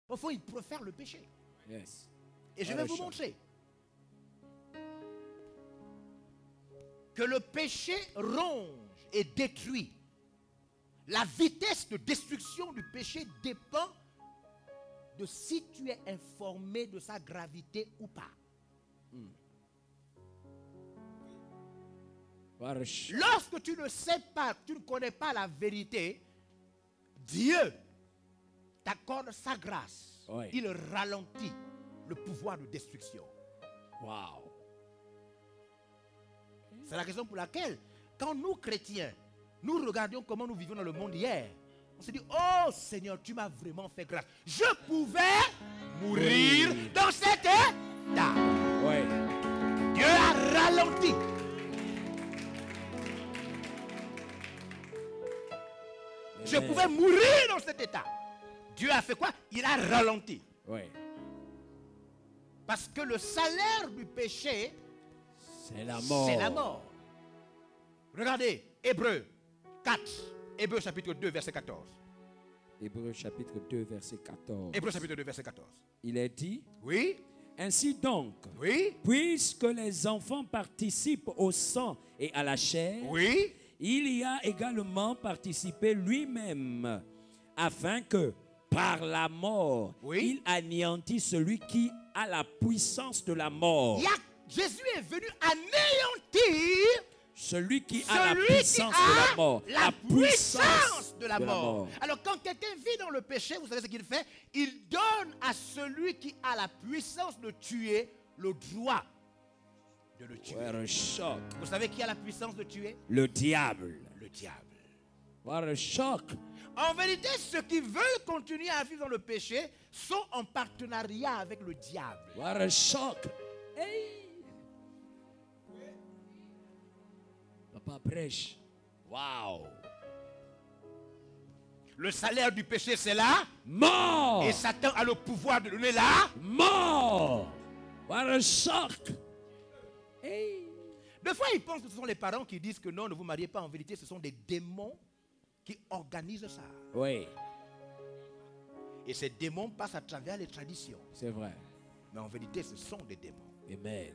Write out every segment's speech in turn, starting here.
Parfois, ils préfèrent le péché. Yes. Et je vais vous montrer que le péché ronge et détruit. La vitesse de destruction du péché dépend de si tu es informé de sa gravité ou pas. Lorsque tu ne sais pas, tu ne connais pas la vérité, Dieu t'accorde sa grâce. Oui. Il ralentit le pouvoir de destruction. Wow. C'est la raison pour laquelle, quand nous chrétiens, nous regardions comment nous vivions dans le monde hier, on se dit, oh Seigneur, tu m'as vraiment fait grâce. Je pouvais mourir dans cet état. Oui. Dieu a ralenti. Je pouvais mourir dans cet état. Dieu a fait quoi? Il a ralenti. Oui. Parce que le salaire du péché, c'est la mort. C'est la mort. Regardez, Hébreux 4, Hébreux chapitre 2, verset 14. Hébreux chapitre 2, verset 14. Hébreux chapitre 2, verset 14. Il est dit, oui. Ainsi donc, oui. Puisque les enfants participent au sang et à la chair, oui. Il y a également participé lui-même, afin que, par la mort, il anéantisse celui qui a la puissance de la mort. Jésus est venu anéantir celui qui a la puissance de la mort. La puissance de la mort. Alors quand quelqu'un vit dans le péché, vous savez ce qu'il fait? Il donne à celui qui a la puissance de tuer le droit de le tuer. What a shock. Vous savez qui a la puissance de tuer? Le diable. Le diable. What a shock. En vérité, ceux qui veulent continuer à vivre dans le péché sont en partenariat avec le diable. What a shock. Hey. Papa prêche. Wow. Le salaire du péché, c'est la mort. Et Satan a le pouvoir de donner la mort. What a shock. Hey. Des fois, ils pensent que ce sont les parents qui disent que non, ne vous mariez pas. En vérité, ce sont des démons qui organisent ça. Oui. Et ces démons passent à travers les traditions. C'est vrai. Mais en vérité, ce sont des démons. Amen.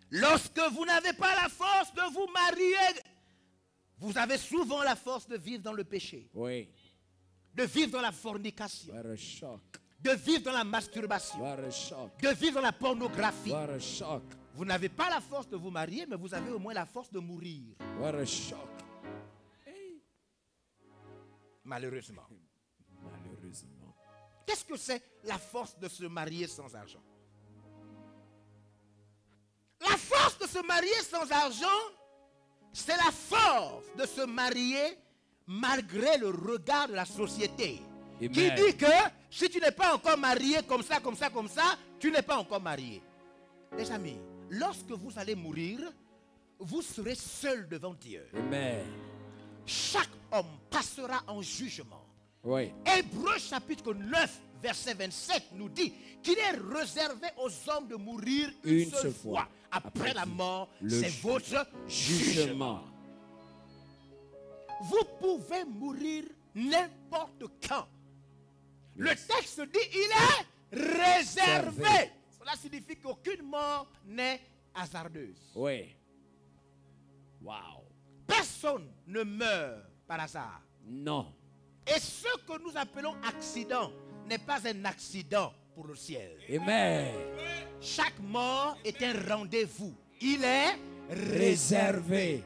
Lorsque vous n'avez pas la force de vous marier, vous avez souvent la force de vivre dans le péché. Oui. De vivre dans la fornication. What a shock. De vivre dans la masturbation. What a shock. De vivre dans la pornographie. What a shock. Vous n'avez pas la force de vous marier, mais vous avez au moins la force de mourir. What a shock. Hey. Malheureusement. Malheureusement. Qu'est-ce que c'est la force de se marier sans argent? La force de se marier sans argent, c'est la force de se marier malgré le regard de la société. Amen. Qui dit que si tu n'es pas encore marié comme ça, comme ça, comme ça, tu n'es pas encore marié. Les amis, lorsque vous allez mourir, vous serez seul devant Dieu. Amen. Chaque homme passera en jugement. Oui. Hébreux chapitre 9, verset 27 nous dit qu'il est réservé aux hommes de mourir une seule fois. Après la mort, c'est votre jugement. Vous pouvez mourir n'importe quand. Le texte dit il est réservé. Cela signifie qu'aucune mort n'est hasardeuse. Oui. Wow. Personne ne meurt par hasard. Non. Et ce que nous appelons accident n'est pas un accident pour le ciel. Amen. Chaque mort est un rendez-vous. Il est réservé.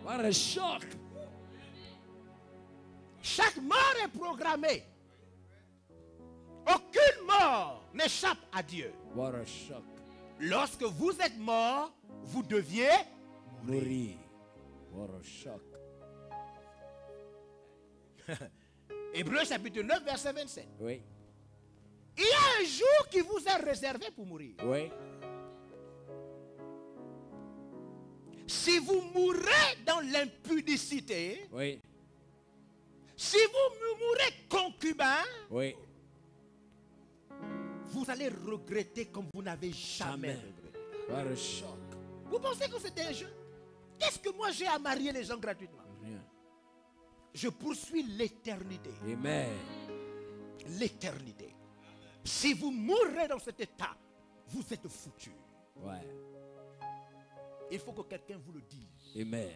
What a shock. Chaque mort est programmée. Aucune mort n'échappe à Dieu. What a shock. Lorsque vous êtes mort, vous deviez mourir. What a shock. Hébreux chapitre 9, verset 27. Oui. Il y a un jour qui vous est réservé pour mourir. Oui. Si vous mourrez dans l'impudicité, oui. Si vous mourrez concubin, oui. Vous allez regretter comme vous n'avez jamais regretté. What a shock. Vous pensez que c'était un jeu? Qu'est-ce que moi j'ai à marier les gens gratuitement? Rien. Je poursuis l'éternité. Amen. L'éternité. Si vous mourrez dans cet état, vous êtes foutus. Ouais. Il faut que quelqu'un vous le dise. Amen.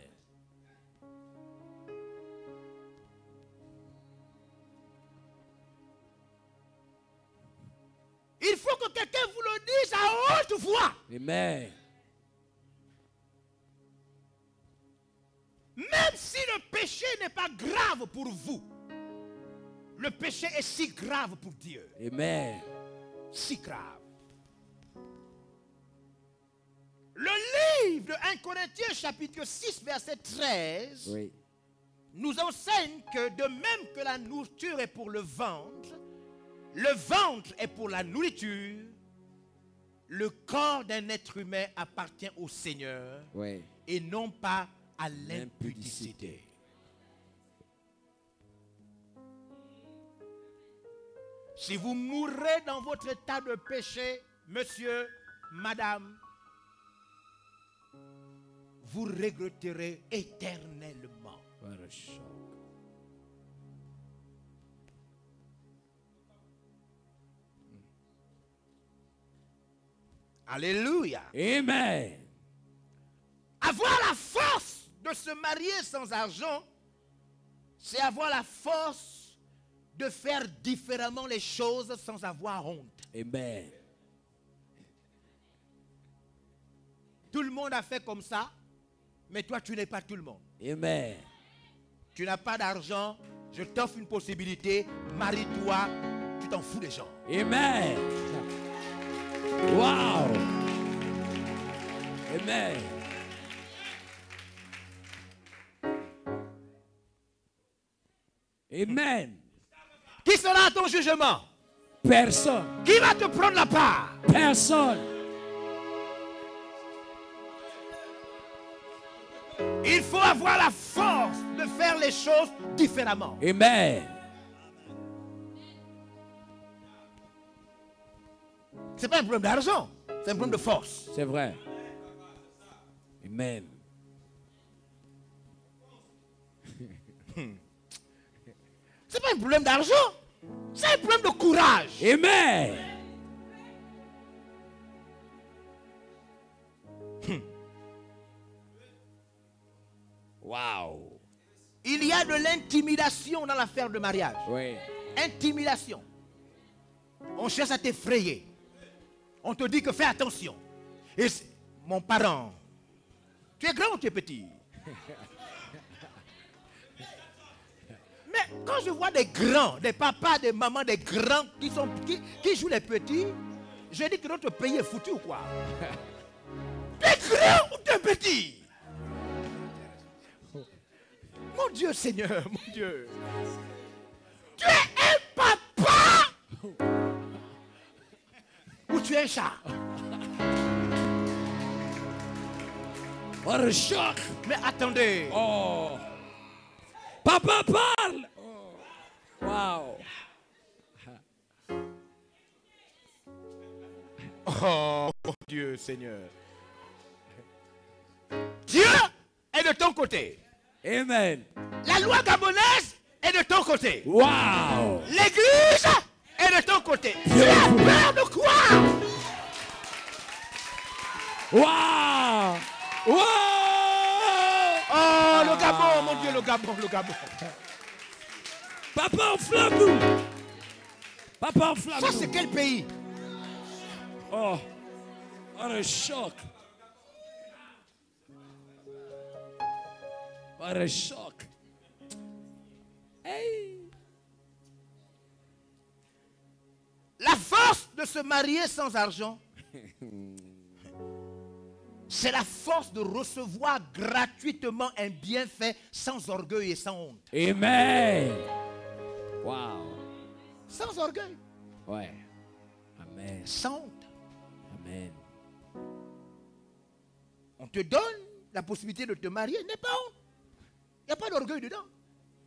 Il faut que quelqu'un vous le dise à haute voix. Amen. Même si le péché n'est pas grave pour vous, le péché est si grave pour Dieu. Amen. Si grave. Le livre de 1 Corinthiens chapitre 6 verset 13 Oui. nous enseigne que de même que la nourriture est pour le ventre est pour la nourriture, le corps d'un être humain appartient au Seigneur, Oui. et non pas à l'impudicité. Si vous mourrez dans votre état de péché, monsieur, madame, vous regretterez éternellement. What a shock. Alléluia. Amen. Avoir la force de se marier sans argent, c'est avoir la force de faire différemment les choses sans avoir honte. Amen. Tout le monde a fait comme ça, mais toi tu n'es pas tout le monde. Amen. Tu n'as pas d'argent, je t'offre une possibilité, marie-toi, tu t'en fous des gens. Amen. Wow. Amen. Amen. Qui sera à ton jugement? Personne. Qui va te prendre la part? Personne. Il faut avoir la force de faire les choses différemment. Amen. Ce n'est pas un problème d'argent, c'est un problème de force. C'est vrai. Amen. Ce n'est pas un problème d'argent, c'est un problème de courage. Amen. Wow. Il y a de l'intimidation dans l'affaire de mariage. Oui. Intimidation. On cherche à t'effrayer. On te dit que fais attention. Et mon parent, tu es grand ou tu es petit? Mais quand je vois des grands, des papas, des mamans, des grands qui jouent les petits, je dis que notre pays est foutu ou quoi? Tu es grand ou tu es petit? Mon Dieu Seigneur, mon Dieu. Tu es un papa ou tu es un chat? What a shock. Mais attendez. Oh. Papa parle. Oh. Wow. Oh mon Dieu Seigneur. Dieu est de ton côté. Amen. La loi gabonaise est de ton côté. Wow. L'église est de ton côté. Tu as peur de quoi? Wow. Wow. Oh, le Gabon, mon Dieu, le Gabon, le Gabon. Papa enflamme-nous. Papa enflamme-nous. Ça, c'est quel pays? Oh. What a shock. What a shock. Hey. La force de se marier sans argent, c'est la force de recevoir gratuitement un bienfait sans orgueil et sans honte. Amen. Wow. Sans orgueil. Ouais. Amen. Sans honte. Amen. On te donne la possibilité de te marier, n'est pas honte. Il n'y a pas d'orgueil dedans.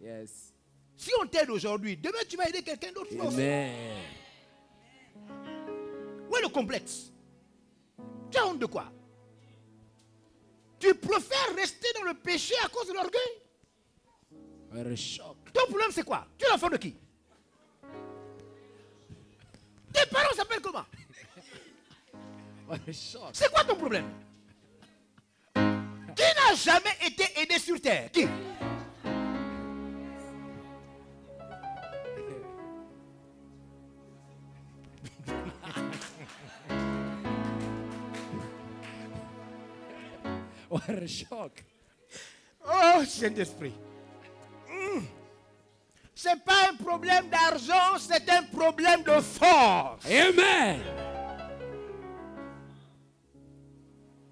Yes. Si on t'aide aujourd'hui, demain tu vas aider quelqu'un d'autre. Amen. Où est le complexe? Tu as honte de quoi? Tu préfères rester dans le péché à cause de l'orgueil? Ton problème, c'est quoi? Tu es l'enfant de qui? Tes parents s'appellent comment? C'est quoi ton problème? Qui n'a jamais été aidé sur terre? Qui? What a shock. Oh, Saint-Esprit. Ce n'est pas un problème d'argent, c'est un problème de force. Amen.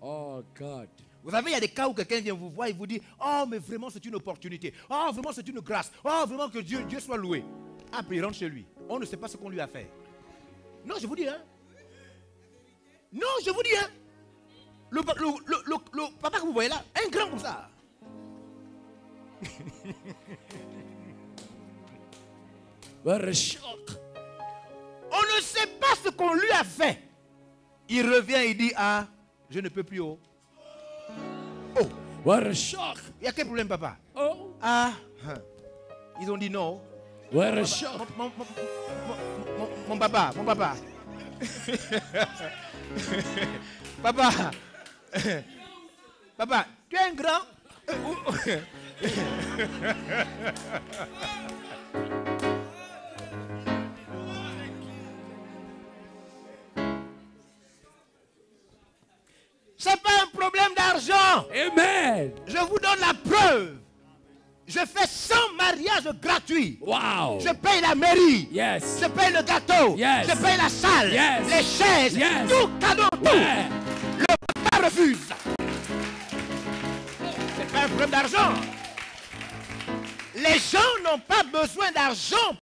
Oh, God. Vous savez, il y a des cas où quelqu'un vient vous voir et vous dit, oh, mais vraiment, c'est une opportunité. Oh, vraiment, c'est une grâce. Oh, vraiment, que Dieu soit loué. Après, il rentre chez lui. On ne sait pas ce qu'on lui a fait. Non, je vous dis, hein. Non, je vous dis, hein. Le papa que vous voyez là, un grand comme ça. What a shock. On ne sait pas ce qu'on lui a fait. Il revient et dit, ah, je ne peux plus. Oh. Oh. What a shock. Il y a quel problème, papa? Oh. Ah. Ils ont dit non. What a shock. Mon papa. Papa. Papa, tu es un grand. C'est pas un problème d'argent. Amen. Je vous donne la preuve. Je fais 100 mariages gratuits. Wow. Je paye la mairie. Yes. Je paye le gâteau. Yes. Je paye la salle. Yes. Les chaises. Yes. Tout cadeau. Tout. Ouais. Le papa refuse. C'est pas un problème d'argent. Les gens n'ont pas besoin d'argent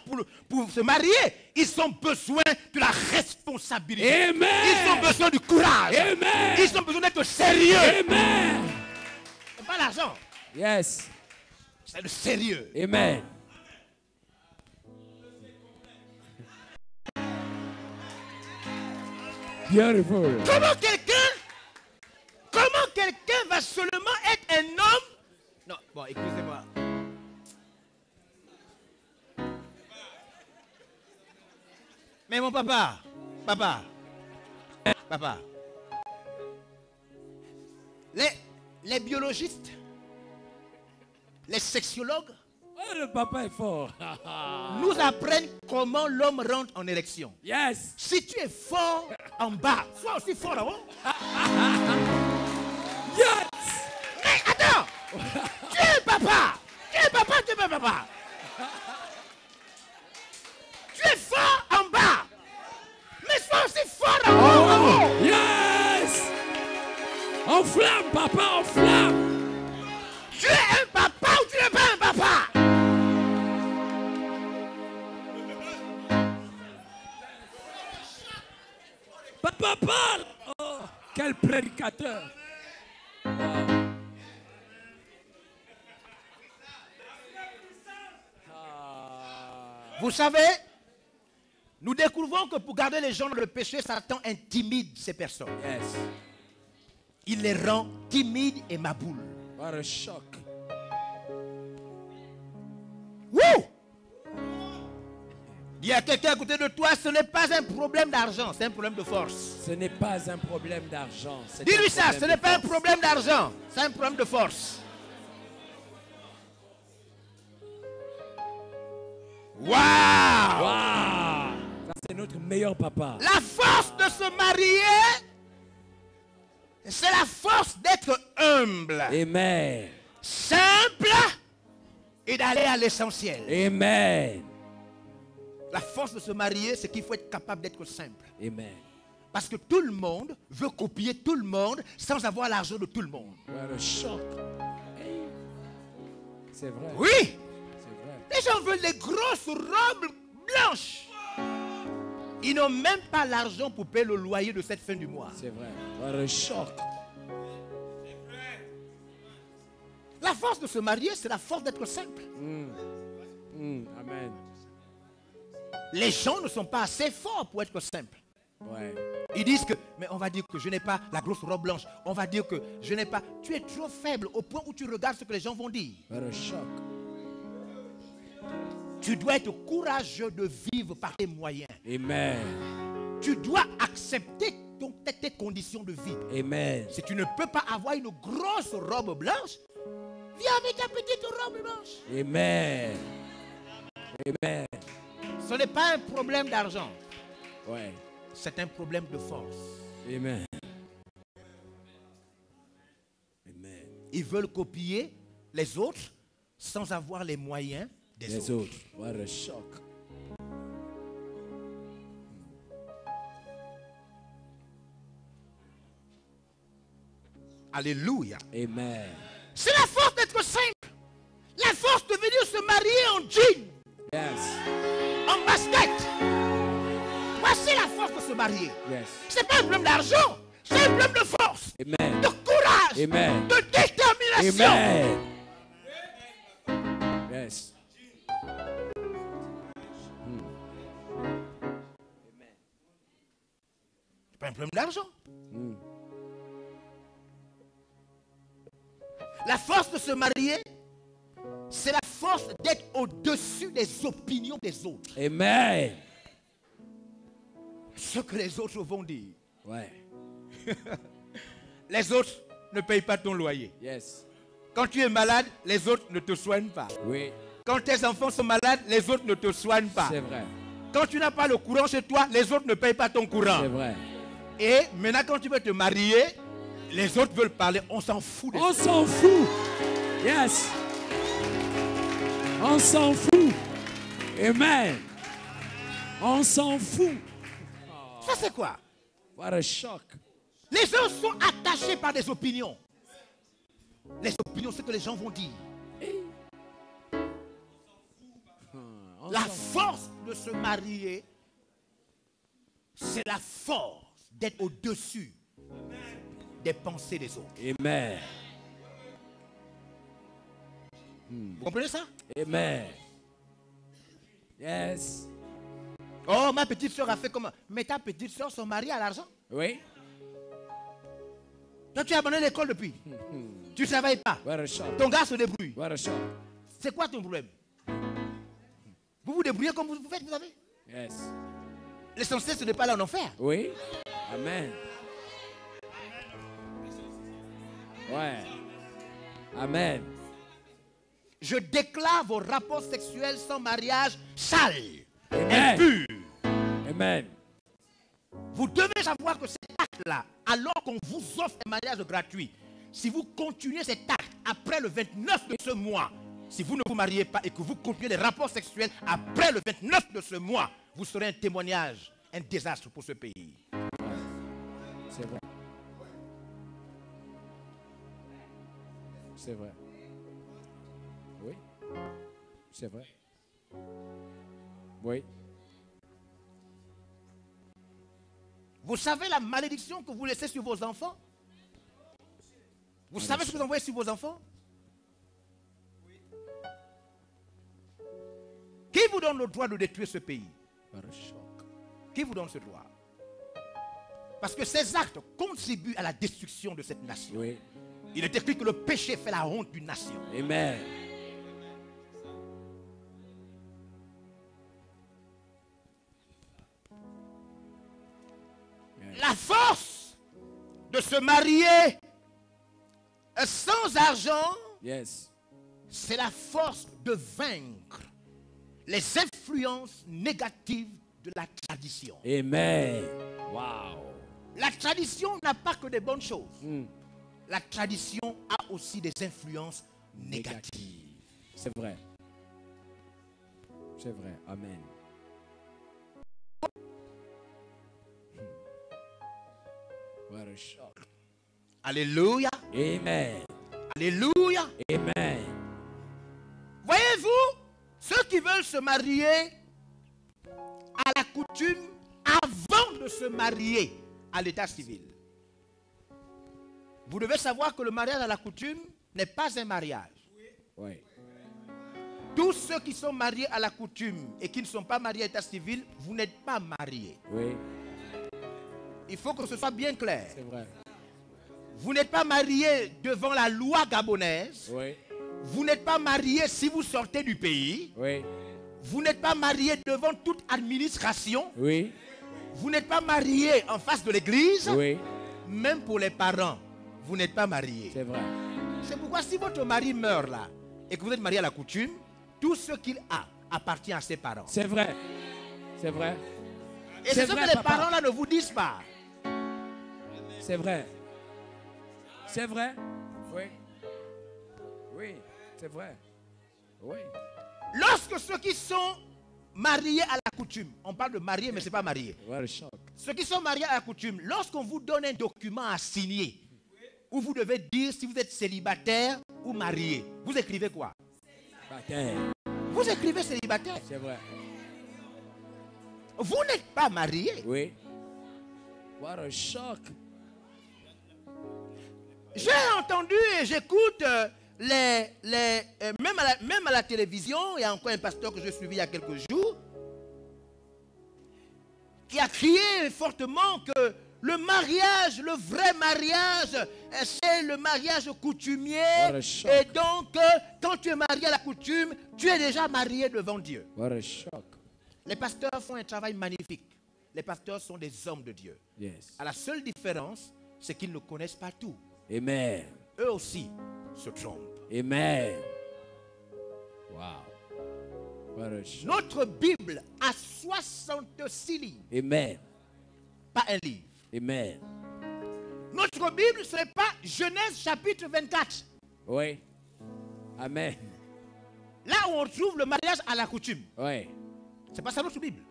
pour se marier. Ils ont besoin de la responsabilité. Amen. Ils ont besoin du courage. Amen. Ils ont besoin d'être sérieux. Amen. C'est pas l'argent. Yes. C'est le sérieux. Amen. Beautiful. Comment quelqu'un va seulement être un homme? Non, bon, excusez-moi. Mais mon papa, les biologistes, les sexologues, Oh, le papa est fort. nous apprennent comment l'homme rentre en érection. Yes. Si tu es fort en bas, sois aussi fort en haut. Yes. Mais attends, tu es papa. Tu es papa. Tu es fort en bas. Mais sois aussi fort en haut. Yes. En flamme, papa, en flamme. Tu es un papa ou tu n'es pas un papa? Papa parle. Oh, quel prédicateur. Vous savez, nous découvrons que pour garder les gens dans le péché, Satan intimide ces personnes. Yes. Il les rend timides et maboules. What a shock. Wouh! Il y a quelqu'un à côté de toi, ce n'est pas un problème d'argent, c'est un problème de force. Ce n'est pas un problème d'argent. Dis-lui ça, ce n'est pas un problème d'argent, c'est un problème de force. Waouh! Wow. Ça, c'est notre meilleur papa. La force de se marier, c'est la force d'être humble, Amen. simple et d'aller à l'essentiel. Amen. La force de se marier, c'est qu'il faut être capable d'être simple. Amen. Parce que tout le monde veut copier tout le monde sans avoir l'argent de tout le monde. What a shock. C'est vrai. Oui! C'est vrai. Les gens veulent des grosses robes blanches. Ils n'ont même pas l'argent pour payer le loyer de cette fin du mois. C'est vrai. What a shock. La force de se marier, c'est la force d'être simple. Amen. Les gens ne sont pas assez forts pour être simples. Ouais. Ils disent que, mais on va dire que je n'ai pas la grosse robe blanche. On va dire que je n'ai pas... Tu es trop faible au point où tu regardes ce que les gens vont dire. What a shock. Tu dois être courageux de vivre par tes moyens. Amen. Tu dois accepter tes conditions de vie. Amen. Si tu ne peux pas avoir une grosse robe blanche, viens avec ta petite robe blanche. Amen. Amen. Ce n'est pas un problème d'argent. Ouais. C'est un problème de force. Amen. Amen. Ils veulent copier les autres sans avoir les moyens des autres. What a shock. Alléluia. Amen. C'est la force d'être simple. La force de venir se marier en jean. Yes. En basket. Voici la force de se marier. Yes. Ce n'est pas un problème d'argent. C'est un problème de force. Amen. De courage. Amen. De détermination. Amen. Yes. C'est pas un problème d'argent. La force de se marier, c'est la force d'être au-dessus des opinions des autres. Amen. Ce que les autres vont dire. Ouais. Les autres ne payent pas ton loyer. Yes. Quand tu es malade, les autres ne te soignent pas. Oui. Quand tes enfants sont malades, les autres ne te soignent pas. C'est vrai. Quand tu n'as pas le courant chez toi, les autres ne payent pas ton courant. C'est vrai. Et maintenant, quand tu veux te marier, les autres veulent parler. On s'en fout. On s'en fout. Yes. On s'en fout. Amen. On s'en fout. Ça, c'est quoi? What a shock. Les gens sont attachés par des opinions. Les opinions, c'est ce que les gens vont dire. La force de se marier, c'est la force d'être au-dessus des pensées des autres. Amen. Vous comprenez ça? Amen. Yes. Oh, ma petite soeur a fait comment? Mais ta petite soeur, son mari a l'argent. Oui. Toi, tu as abandonné l'école depuis. Tu ne travailles pas. What a shock. Ton gars se débrouille. What a shock. C'est quoi ton problème? Vous vous débrouillez comme vous faites, vous savez? Yes. L'essentiel, ce n'est pas là en enfer. Oui. Amen. Ouais. Amen. Je déclare vos rapports sexuels sans mariage sales, Amen. impurs. Amen. Vous devez savoir que cet acte-là, alors qu'on vous offre un mariage gratuit, si vous continuez cet acte après le 29 de ce mois, si vous ne vous mariez pas et que vous continuez les rapports sexuels après le 29 de ce mois, vous serez un témoignage, un désastre pour ce pays. C'est vrai. C'est vrai. Oui. C'est vrai. Oui. Vous savez la malédiction que vous laissez sur vos enfants? Vous savez ce que vous envoyez sur vos enfants? Qui vous donne le droit de détruire ce pays? Qui vous donne ce droit? Parce que ces actes contribuent à la destruction de cette nation. Oui. Il est écrit que le péché fait la honte d'une nation. Amen. La force de se marier sans argent, Yes. c'est la force de vaincre les influences négatives de la tradition. Amen. Wow. La tradition n'a pas que des bonnes choses. La tradition a aussi des influences négatives. C'est vrai. C'est vrai. Amen. What a shock. Alléluia. Amen. Alléluia. Amen. Voyez-vous, ceux qui veulent se marier à la coutume avant de se marier à l'état civil. Vous devez savoir que le mariage à la coutume n'est pas un mariage. Oui. Tous ceux qui sont mariés à la coutume et qui ne sont pas mariés à l'état civil, vous n'êtes pas mariés. Oui. Il faut que ce soit bien clair. C'est vrai. Vous n'êtes pas mariés devant la loi gabonaise. Oui. Vous n'êtes pas mariés si vous sortez du pays. Oui. Vous n'êtes pas marié devant toute administration. Oui. Vous n'êtes pas marié en face de l'église. Oui. Même pour les parents, vous n'êtes pas marié. C'est vrai. C'est pourquoi si votre mari meurt là, et que vous êtes marié à la coutume, tout ce qu'il a appartient à ses parents. C'est vrai. C'est vrai. Et c'est ce que les parents là ne vous disent pas. C'est vrai. C'est vrai. Oui. Oui, c'est vrai. Oui. Lorsque ceux qui sont mariés à la coutume, on parle de mariés mais ce n'est pas marié. Ceux qui sont mariés à la coutume, lorsqu'on vous donne un document à signer, où vous devez dire si vous êtes célibataire ou marié, vous écrivez quoi? Célibataire. Vous écrivez célibataire. C'est vrai. Vous n'êtes pas marié. Oui. What a shock. J'ai entendu et j'écoute même à la télévision, il y a encore un pasteur que j'ai suivi il y a quelques jours qui a crié fortement que le mariage, le vrai mariage, c'est le mariage coutumier. Et donc, quand tu es marié à la coutume, tu es déjà marié devant Dieu. What a shock. Les pasteurs font un travail magnifique. Les pasteurs sont des hommes de Dieu. Yes. À la seule différence, c'est qu'ils ne connaissent pas tout. Amen. Eux aussi se trompent. Amen. Wow. What a shock. Notre Bible a 66 livres. Amen. Pas un livre. Amen. Notre Bible, ce n'est pas Genèse chapitre 24. Oui. Amen. Là où on trouve le mariage à la coutume. Oui. C'est pas ça notre Bible.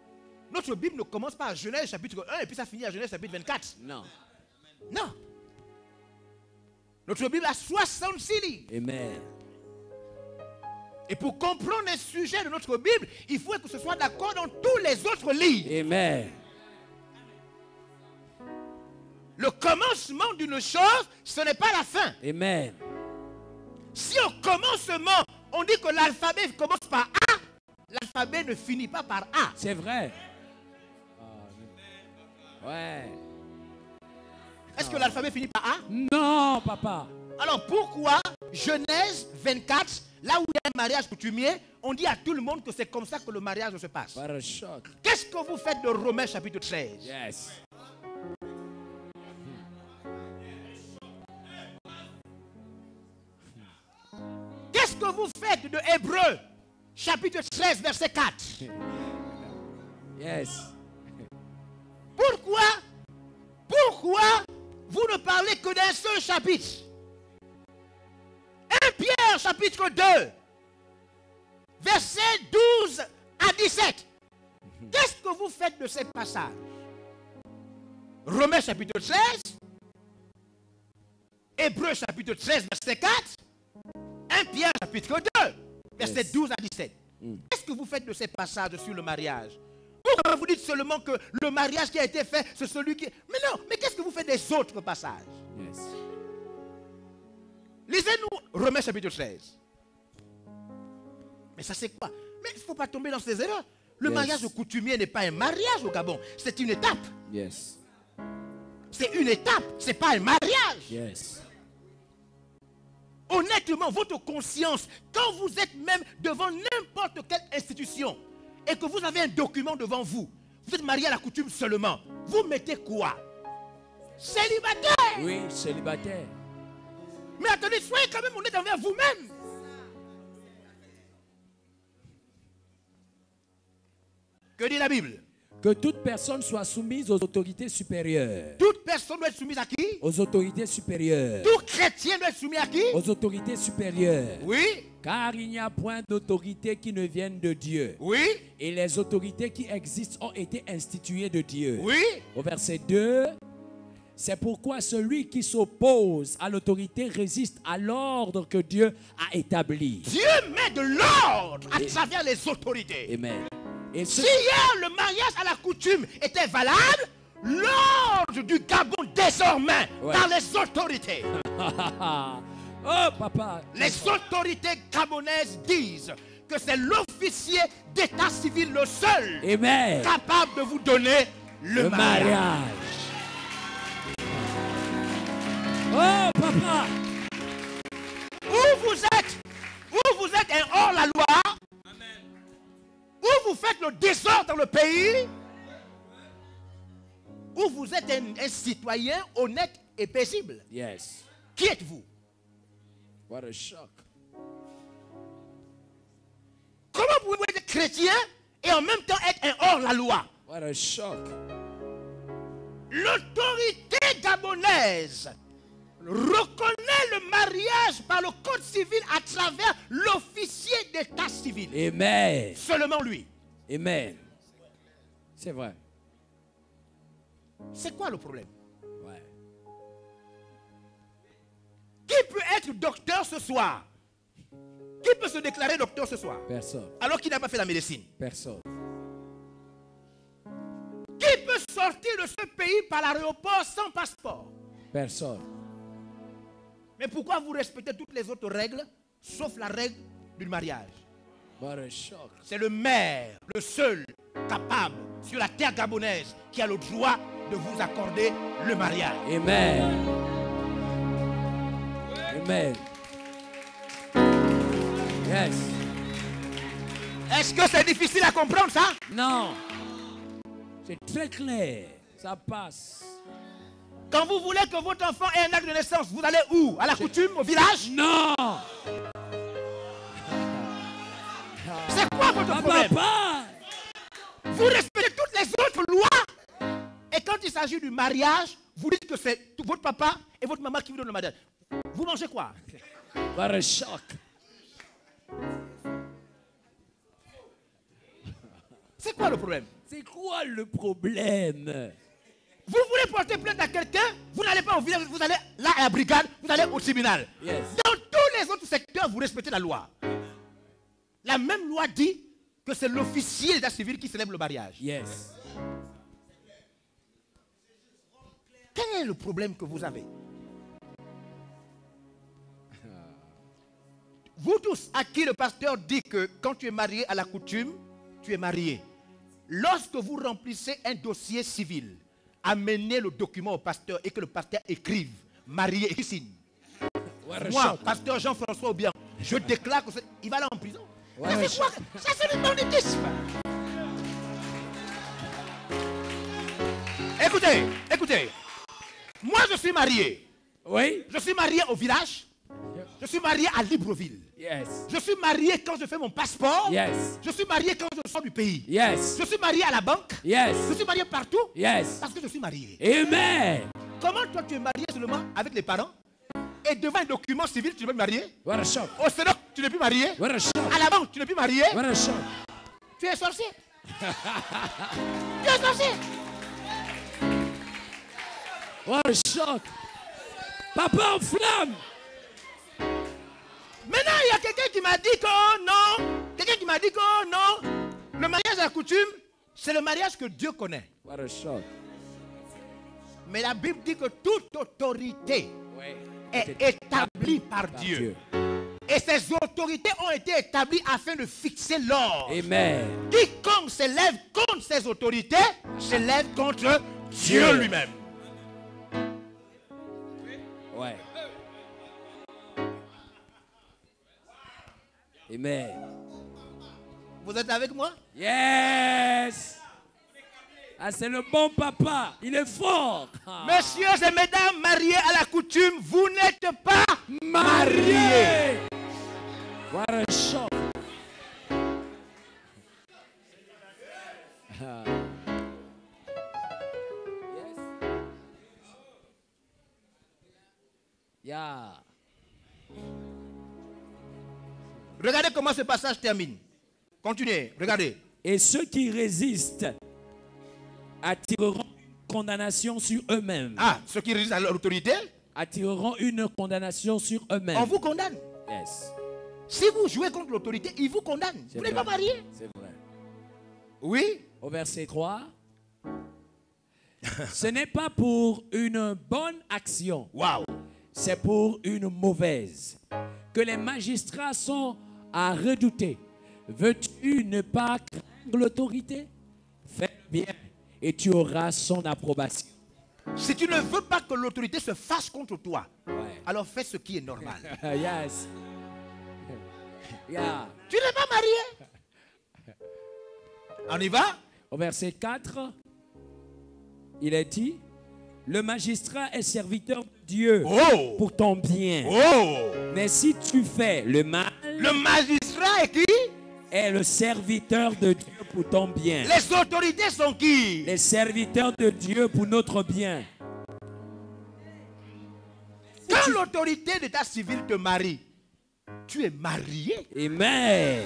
Notre Bible ne commence pas à Genèse chapitre 1 et puis ça finit à Genèse chapitre 24. Non. Non. Notre Bible a 66 livres. Amen. Et pour comprendre les sujets de notre Bible, il faut que ce soit d'accord dans tous les autres livres. Amen. Le commencement d'une chose, ce n'est pas la fin. Amen. Si au commencement, on dit que l'alphabet commence par A, l'alphabet ne finit pas par A. C'est vrai. Ouais. Est-ce que l'alphabet finit par A? Non, papa. Alors pourquoi Genèse 24, là où il y a un mariage coutumier, on dit à tout le monde que c'est comme ça que le mariage se passe? What a shock. Qu'est-ce que vous faites de Romains chapitre 13? Yes. Qu'est-ce que vous faites de Hébreux chapitre 13 verset 4? Yes. Pourquoi vous ne parlez que d'un seul chapitre? 1 Pierre chapitre 2 verset 12 à 17. Qu'est-ce que vous faites de ces passages? Romains chapitre 13, Hébreux chapitre 13 verset 4, 1 Pierre chapitre 2 verset 12 à 17. Qu'est-ce que vous faites de ces passages sur le mariage? Pourquoi vous dites seulement que le mariage qui a été fait, c'est celui qui... Mais non, mais qu'est-ce que vous faites des autres passages? Yes. Lisez-nous Romains chapitre 13. Mais ça c'est quoi? Mais il ne faut pas tomber dans ces erreurs. Le mariage coutumier n'est pas un mariage au Gabon. C'est une étape. Yes. C'est une étape. Ce n'est pas un mariage. Yes. Honnêtement, votre conscience, quand vous êtes même devant n'importe quelle institution et que vous avez un document devant vous, vous êtes marié à la coutume seulement, vous mettez quoi? Célibataire. Oui, célibataire. Mais attendez, soyez quand même honnête envers vous-même. Que dit la Bible? Que toute personne soit soumise aux autorités supérieures. Toute personne doit être soumise à qui? Aux autorités supérieures. Tout chrétien doit être soumis à qui? Aux autorités supérieures. Oui. Car il n'y a point d'autorité qui ne vienne de Dieu. Oui. Et les autorités qui existent ont été instituées de Dieu. Oui. Au verset 2, c'est pourquoi celui qui s'oppose à l'autorité résiste à l'ordre que Dieu a établi. Dieu met de l'ordre à travers les autorités. Amen. Et si hier le mariage à la coutume était valable, l'ordre du Gabon désormais par les autorités. Oh papa. Les autorités gabonaises disent que c'est l'officier d'état civil le seul capable de vous donner le mariage. Oh papa. Où vous êtes un hors-la-loi, ou le désordre dans le pays ou vous êtes un citoyen honnête et paisible? Yes. Qui êtes-vous? What a shock. Comment pouvez-vous être chrétien et en même temps être un hors-la-loi? What a shock. L'autorité gabonaise reconnaît le mariage par le code civil à travers l'officier d'état civil. Amen. Seulement lui. Amen. C'est vrai. C'est quoi le problème? Ouais. Qui peut être docteur ce soir? Qui peut se déclarer docteur ce soir? Personne. Alors qu'il n'a pas fait la médecine. Personne. Qui peut sortir de ce pays par l'aéroport sans passeport? Personne. Mais pourquoi vous respectez toutes les autres règles, sauf la règle du mariage? What a shock. C'est le maire, le seul capable sur la terre gabonaise qui a le droit de vous accorder le mariage. Amen. Amen. Yes. Est-ce que c'est difficile à comprendre ça? Non. C'est très clair. Ça passe. Quand vous voulez que votre enfant ait un acte de naissance, vous allez où? À la coutume, au village? Non. C'est quoi votre problème? Papa. Vous respectez toutes les autres lois. Et quand il s'agit du mariage, vous dites que c'est votre papa et votre maman qui vous donnent le mariage. Vous mangez quoi? What a shock. C'est quoi le problème? C'est quoi le problème? Vous voulez porter plainte à quelqu'un, vous n'allez pas au village, vous allez là à la brigade, vous allez au tribunal. Yes. Dans tous les autres secteurs, vous respectez la loi. La même loi dit que c'est l'officier d'état civil qui célèbre le mariage. Yes. Quel est le problème que vous avez? Vous tous à qui le pasteur dit que quand tu es marié à la coutume, tu es marié. Lorsque vous remplissez un dossier civil, amenez le document au pasteur et que le pasteur écrive marié et signe. Moi, pasteur Jean-François Oubian, je déclare qu'il va aller en prison. Ça c'est quoi? Ça c'est le banditisme. Écoutez, écoutez. Moi je suis marié. Oui. Je suis marié au village. Je suis marié à Libreville. Yes. Je suis marié quand je fais mon passeport. Yes. Je suis marié quand je sors du pays. Yes. Je suis marié à la banque. Yes. Je suis marié partout. Yes. Parce que je suis marié. Amen. Comment toi tu es marié seulement avec les parents? Et devant un document civil, tu n'es pas marié? What a shock. Au Sénat, tu n'es plus marié? What a shock. À la banque, tu n'es plus marié? What a shock. Tu es sorcier. Tu es sorcier. What a shock. Papa en flamme. Maintenant, il y a quelqu'un qui m'a dit que oh non. Quelqu'un qui m'a dit que oh non. Le mariage à la coutume, c'est le mariage que Dieu connaît. What a shock. Mais la Bible dit que toute autorité est établie par Dieu. Et ces autorités ont été établies afin de fixer l'ordre. Amen. Quiconque s'élève contre ces autorités s'élève contre Dieu lui-même. Ouais. Amen. Vous êtes avec moi? Yes. Ah, c'est le bon papa. Il est fort. Messieurs et mesdames mariés à la coutume, vous n'êtes pas mariés. What a shock. Yes. Yeah. Regardez comment ce passage termine. Continuez, regardez. Et ceux qui résistent attireront une condamnation sur eux-mêmes. Ah, ceux qui résistent à l'autorité attireront une condamnation sur eux-mêmes. On vous condamne. Yes. Si vous jouez contre l'autorité, ils vous condamnent. Vous n'êtes pas marié. C'est vrai. Oui. Au verset 3. Ce n'est pas pour une bonne action. Waouh. C'est pour une mauvaise que les magistrats sont à redouter. Veux-tu ne pas craindre l'autorité? Fais bien et tu auras son approbation. Si tu ne veux pas que l'autorité se fâche contre toi, alors fais ce qui est normal. Yes. Yeah. Tu n'es pas marié. On y va? Au verset 4, il est dit, le magistrat est serviteur de Dieu pour ton bien. Mais si tu fais le mal, le magistrat est qui? Est le serviteur de Dieu pour ton bien. Les autorités sont qui? Les serviteurs de Dieu pour notre bien. Quand l'autorité d'état civil te marie, tu es marié. Amen.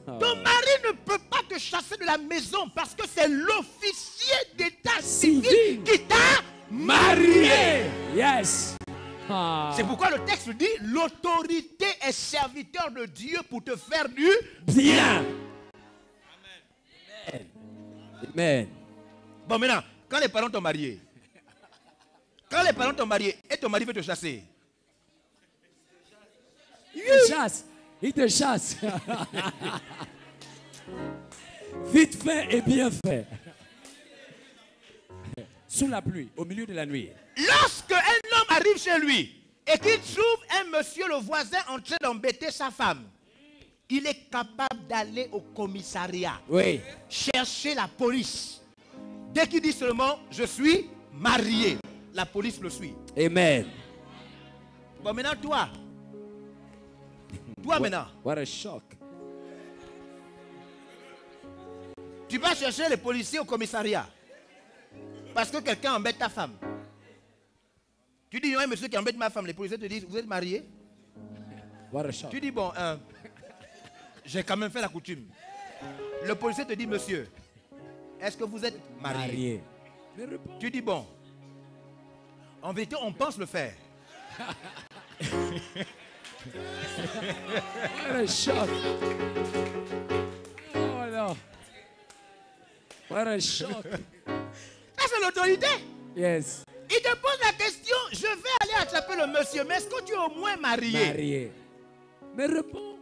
Ton mari ne peut pas te chasser de la maison parce que c'est l'officier d'état civil qui t'a marié. Yes. C'est pourquoi le texte dit l'autorité est serviteur de Dieu pour te faire du bien. Amen. Amen. Bon, maintenant, quand les parents t'ont marié, et ton mari veut te chasser, il te chasse. Il te chasse. Vite fait et bien fait. Sous la pluie, au milieu de la nuit. Lorsque un homme arrive chez lui et qu'il trouve un monsieur, le voisin, en train d'embêter sa femme, il est capable d'aller au commissariat, chercher la police. Dès qu'il dit seulement, je suis marié, la police le suit. Amen. Bon, maintenant, toi maintenant. What a shock. Tu vas chercher les policiers au commissariat parce que quelqu'un embête ta femme. Tu dis, il y a un monsieur qui embête ma femme. Les policiers te disent, vous êtes mariés? What a shock. Tu dis, bon, j'ai quand même fait la coutume. Le policier te dit, monsieur, est-ce que vous êtes marié? Tu dis, bon, en vérité, on pense le faire. What a shock. Oh non. What a shock. Ça, c'est l'autorité. Yes. Il te pose la question, je vais aller attraper le monsieur, mais est-ce que tu es au moins marié? Marié. Mais réponds.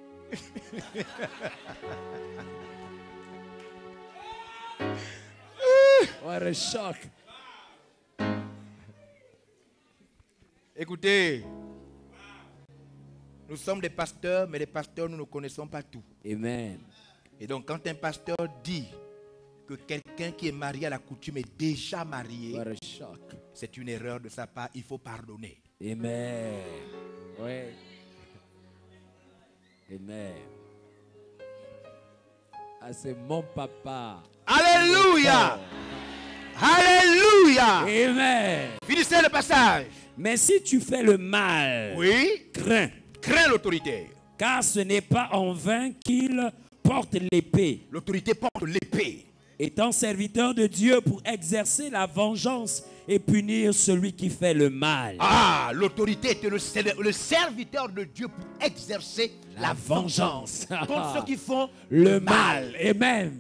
What a shock. Écoutez, nous sommes des pasteurs, mais les pasteurs, nous ne connaissons pas tout. Amen. Et donc, quand un pasteur dit que quelqu'un qui est marié à la coutume est déjà marié, what a shock. C'est une erreur de sa part, il faut pardonner. Amen. Oui. Amen. Ah, c'est mon papa. Alléluia. Alléluia. Amen. Finissez le passage. Mais si tu fais le mal, crains l'autorité. Car ce n'est pas en vain qu'il porte l'épée. L'autorité porte l'épée. Étant serviteur de Dieu pour exercer la vengeance et punir celui qui fait le mal. Ah, l'autorité était le serviteur de Dieu pour exercer la vengeance contre ceux qui font le mal. Amen.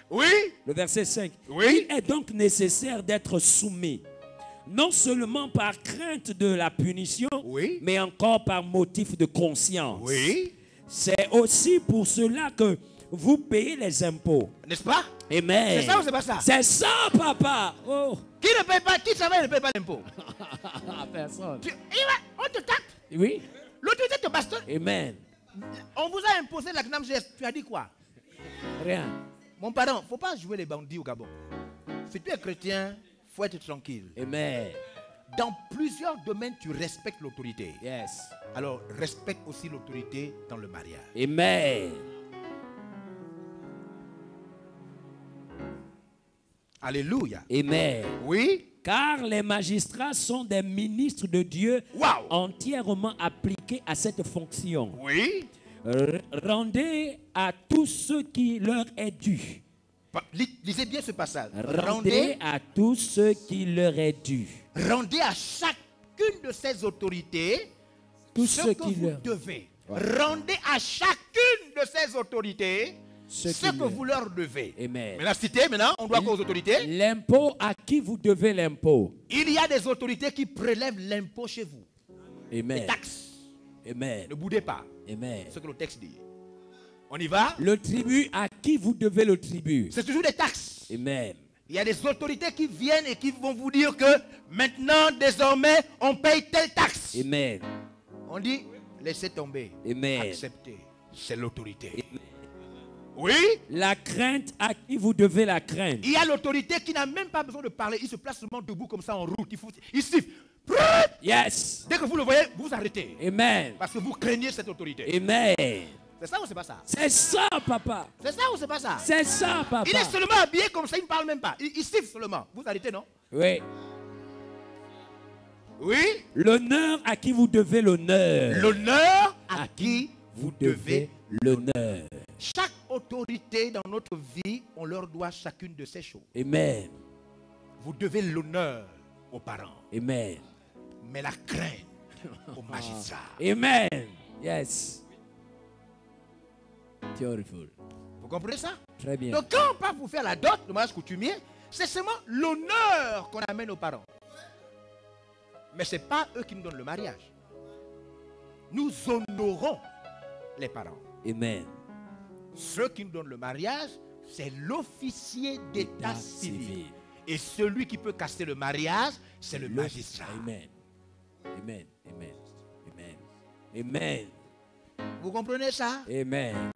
Oui. Le verset 5. Oui. Il est donc nécessaire d'être soumis, non seulement par crainte de la punition, mais encore par motif de conscience. Oui. C'est aussi pour cela que vous payez les impôts. N'est-ce pas? Amen. C'est ça ou c'est pas ça? C'est ça, papa. Oh. Qui ne paye pas, qui travaille ne paye pas l'impôt? Personne. On te tape. Oui. L'autorité te bastonne. Amen. On vous a imposé la CNAMGS. Tu as dit quoi? Rien. Mon parent, il ne faut pas jouer les bandits au Gabon. Si tu es chrétien, il faut être tranquille. Amen. Dans plusieurs domaines, tu respectes l'autorité. Yes. Alors, respecte aussi l'autorité dans le mariage. Amen. Alléluia. Amen. Oui. Car les magistrats sont des ministres de Dieu entièrement appliqués à cette fonction. Oui. Rendez à tous ceux qui leur est dû. Lisez bien ce passage. Rendez à tous ceux qui leur est dû. Rendez à chacune de ces autorités ce que vous devez. Rendez à chacune de ces autorités ce que vous leur devez. Amen. Maintenant, on doit quoi aux autorités? L'impôt, à qui vous devez l'impôt? Il y a des autorités qui prélèvent l'impôt chez vous. Amen. Les taxes. Amen. Ne boudez pas. Amen. C'est ce que le texte dit. On y va? Le tribut, à qui vous devez le tribut? C'est toujours des taxes. Amen. Il y a des autorités qui viennent et qui vont vous dire que maintenant, désormais, on paye telle taxe. Amen. On dit, laissez tomber. Amen. Acceptez. c'est l'autorité. Oui. La crainte à qui vous devez la crainte. Il y a l'autorité qui n'a même pas besoin de parler. Il se place seulement debout comme ça en route. Il siffle. Yes. Dès que vous le voyez, vous arrêtez. Amen. Parce que vous craignez cette autorité. Amen. C'est ça ou c'est pas ça? C'est ça, papa. C'est ça ou c'est pas ça? C'est ça, papa. Il est seulement habillé comme ça, il ne parle même pas. Il siffle seulement. Vous arrêtez, non? Oui. Oui. L'honneur à qui vous devez l'honneur. L'honneur à qui vous devez l'honneur. Chaque autorité dans notre vie, on leur doit chacune de ces choses. Amen. Vous devez l'honneur aux parents. Amen. Mais la crainte aux magistrats. Amen. Yes. Beautiful. Vous comprenez ça? Très bien. Donc quand on part pour faire la dot, le mariage coutumier, c'est seulement l'honneur qu'on amène aux parents. Mais ce n'est pas eux qui nous donnent le mariage. Nous honorons les parents. Amen. Ceux qui nous donnent le mariage, c'est l'officier d'état civil. Et celui qui peut casser le mariage, c'est le magistrat. Amen. Amen. Amen. Amen. Amen. Vous comprenez ça? Amen.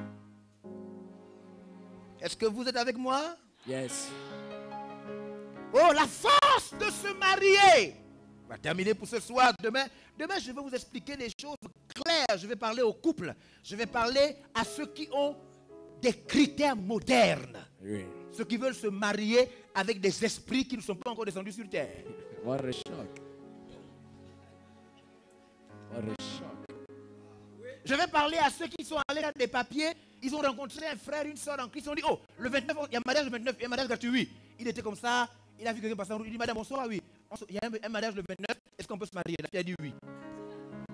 Est-ce que vous êtes avec moi? Yes. Oh, la force de se marier. On va terminer pour ce soir. Demain, je vais vous expliquer des choses claires. Je vais parler aux couples. Je vais parler à ceux qui ont des critères modernes. Oui. Ceux qui veulent se marier avec des esprits qui ne sont pas encore descendus sur terre. What a shock. What a shock. Je vais parler à ceux qui sont allés dans des papiers. Ils ont rencontré un frère, une soeur en Christ. Ils ont dit, oh, le 29, il y a un mariage le 29, il y a un mariage gratuit. Oui. Il était comme ça. Il a vu quelqu'un passer en route. Il dit, madame, bonsoir, oui. Il y a un mariage le 29. Est-ce qu'on peut se marier? La fille a dit oui.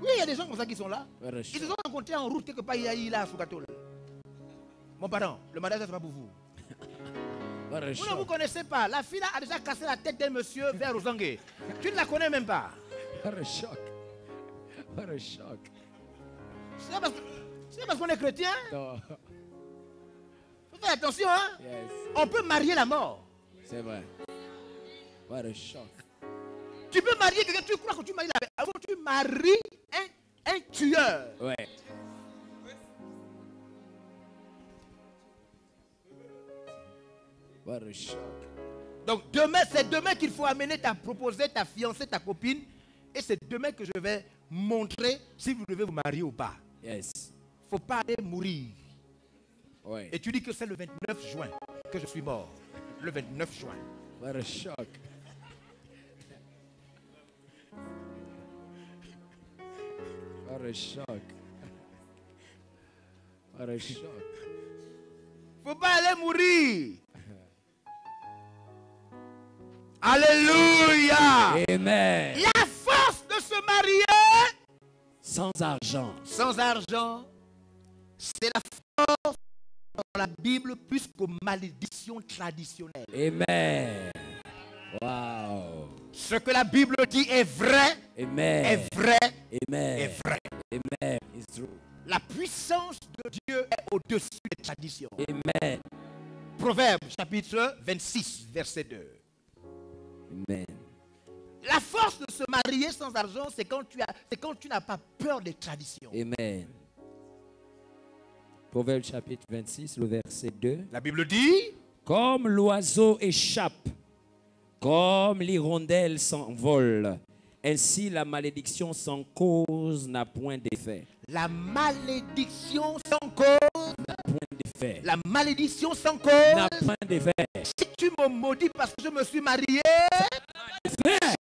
Oui, il y a des gens comme ça qui sont là. Ils se sont rencontrés en route quelque part. Il y a là à Soukatol. Mon parent, le mariage, ce n'est pas pour vous. Vous ne vous connaissez pas. La fille là a déjà cassé la tête d'un monsieur vers Ozangue. Tu ne la connais même pas. What a shock. What a shock. C'est parce qu'on est chrétien. Non. Faut faire attention, hein. Yes. On peut marier la mort. C'est vrai. What a shock. Tu peux marier quelqu'un, tu crois que tu maries la avant tu maries un tueur. Ouais. What a shock. Donc demain, c'est demain qu'il faut amener proposer ta fiancée, ta copine. Et c'est demain que je vais montrer si vous devez vous marier ou pas. Yes. Il ne faut pas aller mourir. Ouais. Et tu dis que c'est le 29 juin que je suis mort. Le 29 juin. What a shock. What a shock. What a shock. Il ne faut pas aller mourir. Alléluia. Amen. La force de se marier sans argent. Sans argent, c'est la force dans la Bible plus qu'aux malédictions traditionnelles. Amen. Wow. Ce que la Bible dit est vrai. Amen. Est vrai. Amen. Est vrai. Amen. It's true. La puissance de Dieu est au-dessus des traditions. Amen. Proverbe chapitre 26, verset 2. Amen. La force de se marier sans argent, c'est quand tu n'as pas peur des traditions. Amen. Proverbe chapitre 26, le verset 2. La Bible dit, comme l'oiseau échappe, comme l'hirondelle s'envole, ainsi la malédiction sans cause n'a point d'effet. La malédiction sans cause n'a point d'effet. La malédiction sans cause n'a point d'effet. Si tu me maudis parce que je me suis marié, si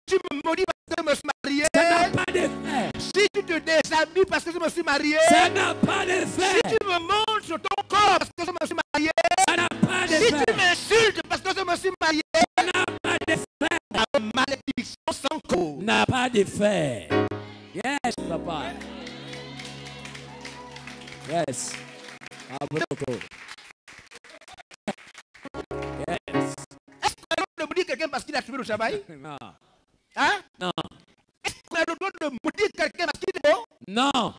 tu me maudis parce que je me suis marié, ça n'a pas d'effet. Si tu te déshabilles parce que je me suis marié, ça n'a pas d'effet. Si tu me montes sur ton corps parce que je me suis marié, ça n'a pas d'effet. Si tu m'insultes parce que je me suis marié, ça n'a pas d'effet. La malédiction sans cause n'a pas d'effet. Yes, papa. Yes. Yes. Est-ce qu'on a le droit de maudire quelqu'un parce qu'il a tué le travail? Non. Hein? Non. Est-ce qu'on a le droit de maudire quelqu'un parce qu'il est beau? Non.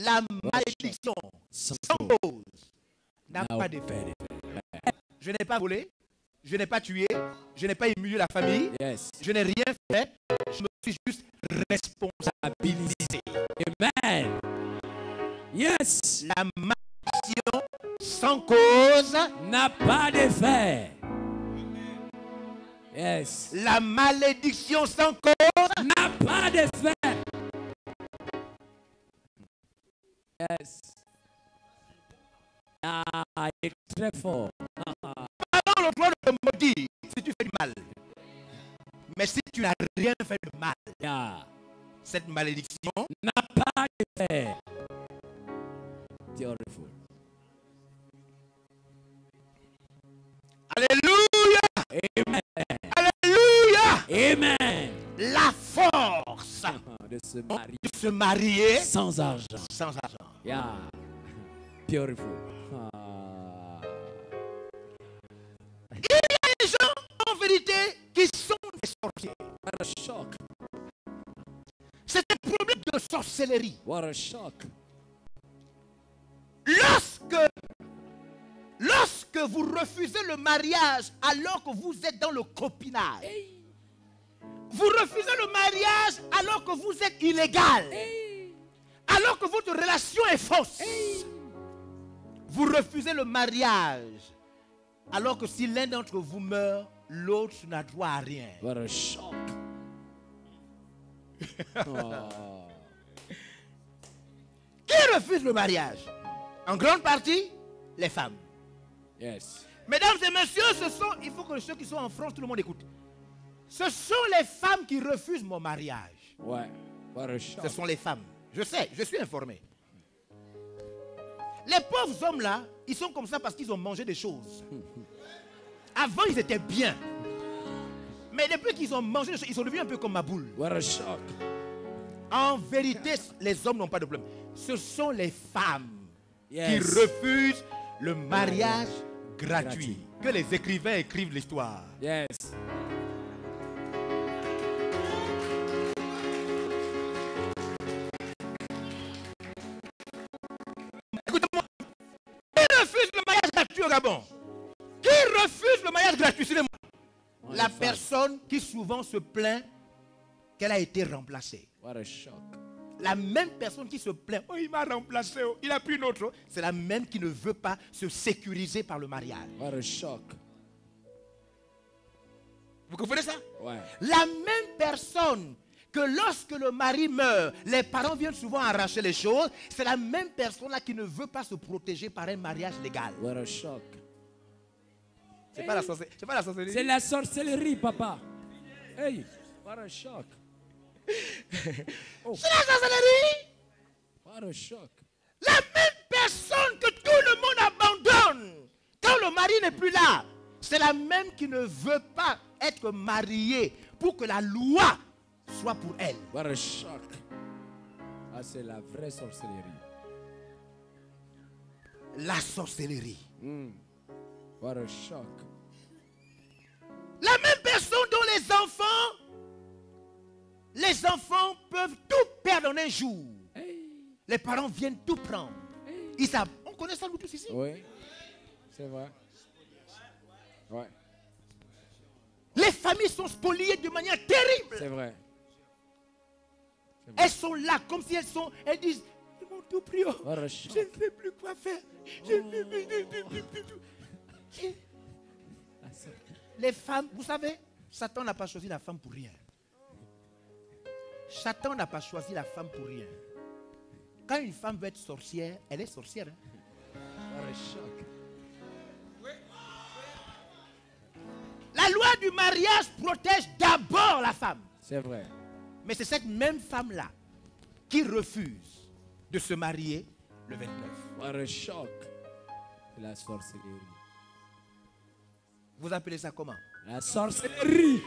La malédiction sans cause n'a pas d'effet. Je n'ai pas volé, je n'ai pas tué, je n'ai pas humilié la famille, je n'ai rien fait, je me suis juste responsabilisé. Amen. Yes. La malédiction sans cause n'a pas d'effet. Yes. La malédiction sans cause n'a pas d'effet. Yes. Ah, il est très fort. Avant le droit de te maudire si tu fais du mal. Mais si tu n'as rien fait de mal, Yeah. cette malédiction n'a pas d'effet. Beautiful. Alléluia. Amen. Alléluia. Amen. La force De se marier sans argent. Sans argent. Yeah. Beautiful. Ah. Il y a des gens en vérité qui sont des sorciers. What a shock. C'est un problème de sorcellerie. What a shock. Lorsque vous refusez le mariage alors que vous êtes dans le copinage, vous refusez le mariage alors que vous êtes illégal, alors que votre relation est fausse, vous refusez le mariage alors que si l'un d'entre vous meurt, l'autre n'a droit à rien. What a shock. Oh. Qui refuse le mariage? En grande partie, les femmes. Yes. Mesdames et messieurs, il faut que ceux qui sont en France, tout le monde écoute. Ce sont les femmes qui refusent mon mariage. Ouais. What a shock. Ce sont les femmes. Je sais, je suis informé. Les pauvres hommes là, ils sont comme ça parce qu'ils ont mangé des choses. Avant, ils étaient bien. Mais depuis qu'ils ont mangé des choses, ils sont devenus un peu comme ma boule. What a shock. En vérité, les hommes n'ont pas de problème. Ce sont les femmes qui Yes. refusent le mariage gratuit. Que les écrivains écrivent l'histoire. Yes. Écoutez-moi. Qui refuse le mariage gratuit au Gabon? Qui refuse le mariage gratuit? Suivez-moi. La personne qui souvent se plaint qu'elle a été remplacée. What a shock. La même personne qui se plaint, oh il m'a remplacé, oh, il a pris une autre, c'est la même qui ne veut pas se sécuriser par le mariage. What a shock. Vous comprenez ça? Ouais. La même personne que lorsque le mari meurt, les parents viennent souvent arracher les choses, c'est la même personne là qui ne veut pas se protéger par un mariage légal. What a shock. C'est pas la sorcellerie. C'est la sorcellerie, papa. Hey, what a shock. Oh. C'est la sorcellerie. What a shock. La même personne que tout le monde abandonne quand le mari n'est plus là, c'est la même qui ne veut pas être mariée pour que la loi soit pour elle. What a shock. Ah, c'est la vraie sorcellerie. La sorcellerie. What a shock. La même personne dont les enfants peuvent tout perdre en un jour. Hey. Les parents viennent tout prendre. Ils savent. On connaît ça nous tous ici. Oui, c'est vrai. Ouais, Les familles sont spoliées de manière terrible. c'est vrai. Elles sont là comme si elles disent, ils m'ont tout pris. Oh. What a Je shock. ne sais plus quoi faire. Je ne sais plus. Les femmes, vous savez, Satan n'a pas choisi la femme pour rien. Satan n'a pas choisi la femme pour rien. Quand une femme veut être sorcière, elle est sorcière. Hein? What a shock. La loi du mariage protège d'abord la femme. C'est vrai. Mais c'est cette même femme-là qui refuse de se marier le 29. What a shock. C'est la sorcellerie. Vous appelez ça comment? La sorcellerie.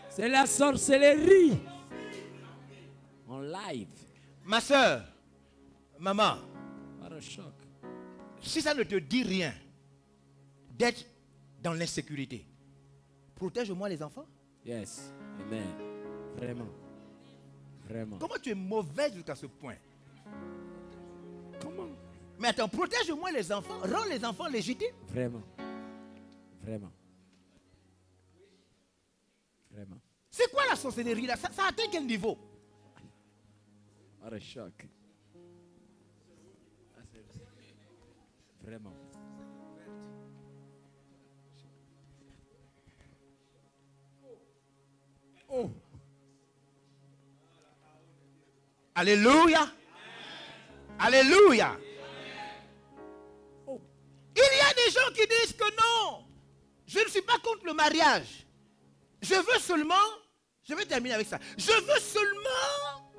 C'est la sorcellerie. En live. Ma soeur, maman, What a shock. si ça ne te dit rien d'être dans l'insécurité, protège-moi les enfants. Yes. Amen. Vraiment. Vraiment. Comment tu es mauvaise jusqu'à ce point? Comment? Mais attends, protège-moi les enfants, rends les enfants légitimes. Vraiment. Vraiment. Vraiment. C'est quoi la sorcellerie là? Ça atteint quel niveau? What a shock. Vraiment. Oh. Alléluia. Alléluia. Oh. Il y a des gens qui disent que non, je ne suis pas contre le mariage. Je veux seulement, je vais terminer avec ça, je veux seulement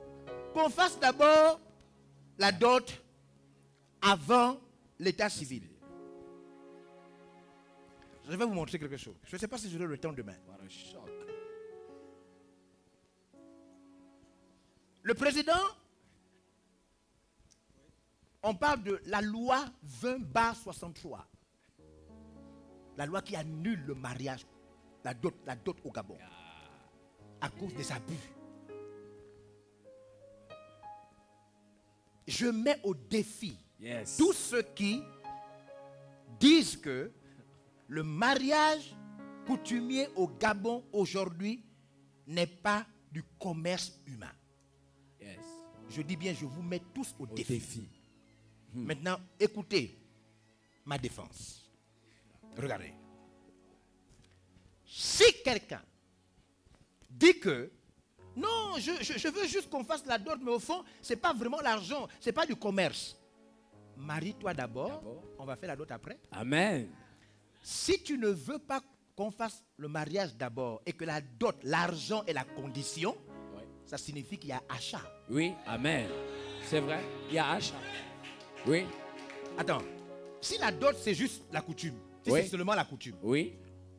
qu'on fasse d'abord la dot avant l'état civil. Je vais vous montrer quelque chose. Je ne sais pas si j'aurai le temps demain. Le président, on parle de la loi 20/63. La loi qui annule le mariage, la dot au Gabon, à cause des abus. Je mets au défi tous ceux qui disent que le mariage coutumier au Gabon aujourd'hui n'est pas du commerce humain. Je dis bien, je vous mets tous au défi. Maintenant, écoutez ma défense. Regardez. Si quelqu'un dit que non, je veux juste qu'on fasse la dot, mais au fond, ce n'est pas vraiment l'argent, ce n'est pas du commerce. Marie-toi d'abord, on va faire la dot après. Amen. Si tu ne veux pas qu'on fasse le mariage d'abord et que la dot, l'argent est la condition, ça signifie qu'il y a achat. Oui, amen. C'est vrai, il y a achat. Oui. Attends, si la dot c'est juste la coutume, si c'est seulement la coutume,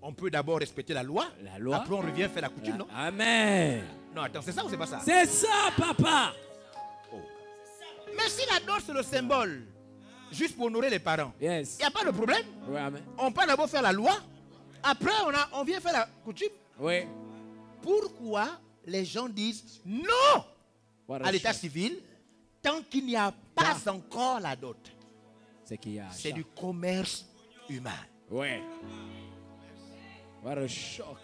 on peut d'abord respecter la loi, après on revient faire la coutume, non? Amen. Non, attends, c'est ça ou c'est pas ça? C'est ça, papa. Oh. Mais si la dot c'est le symbole, juste pour honorer les parents, il n'y a pas de problème. Oui, amen. On peut d'abord faire la loi, après on vient faire la coutume. Oui. Pourquoi les gens disent non à l'état civil tant qu'il n'y a pas encore la dot? C'est qu'il y a achat. C'est du commerce humain. Oui. What a shock.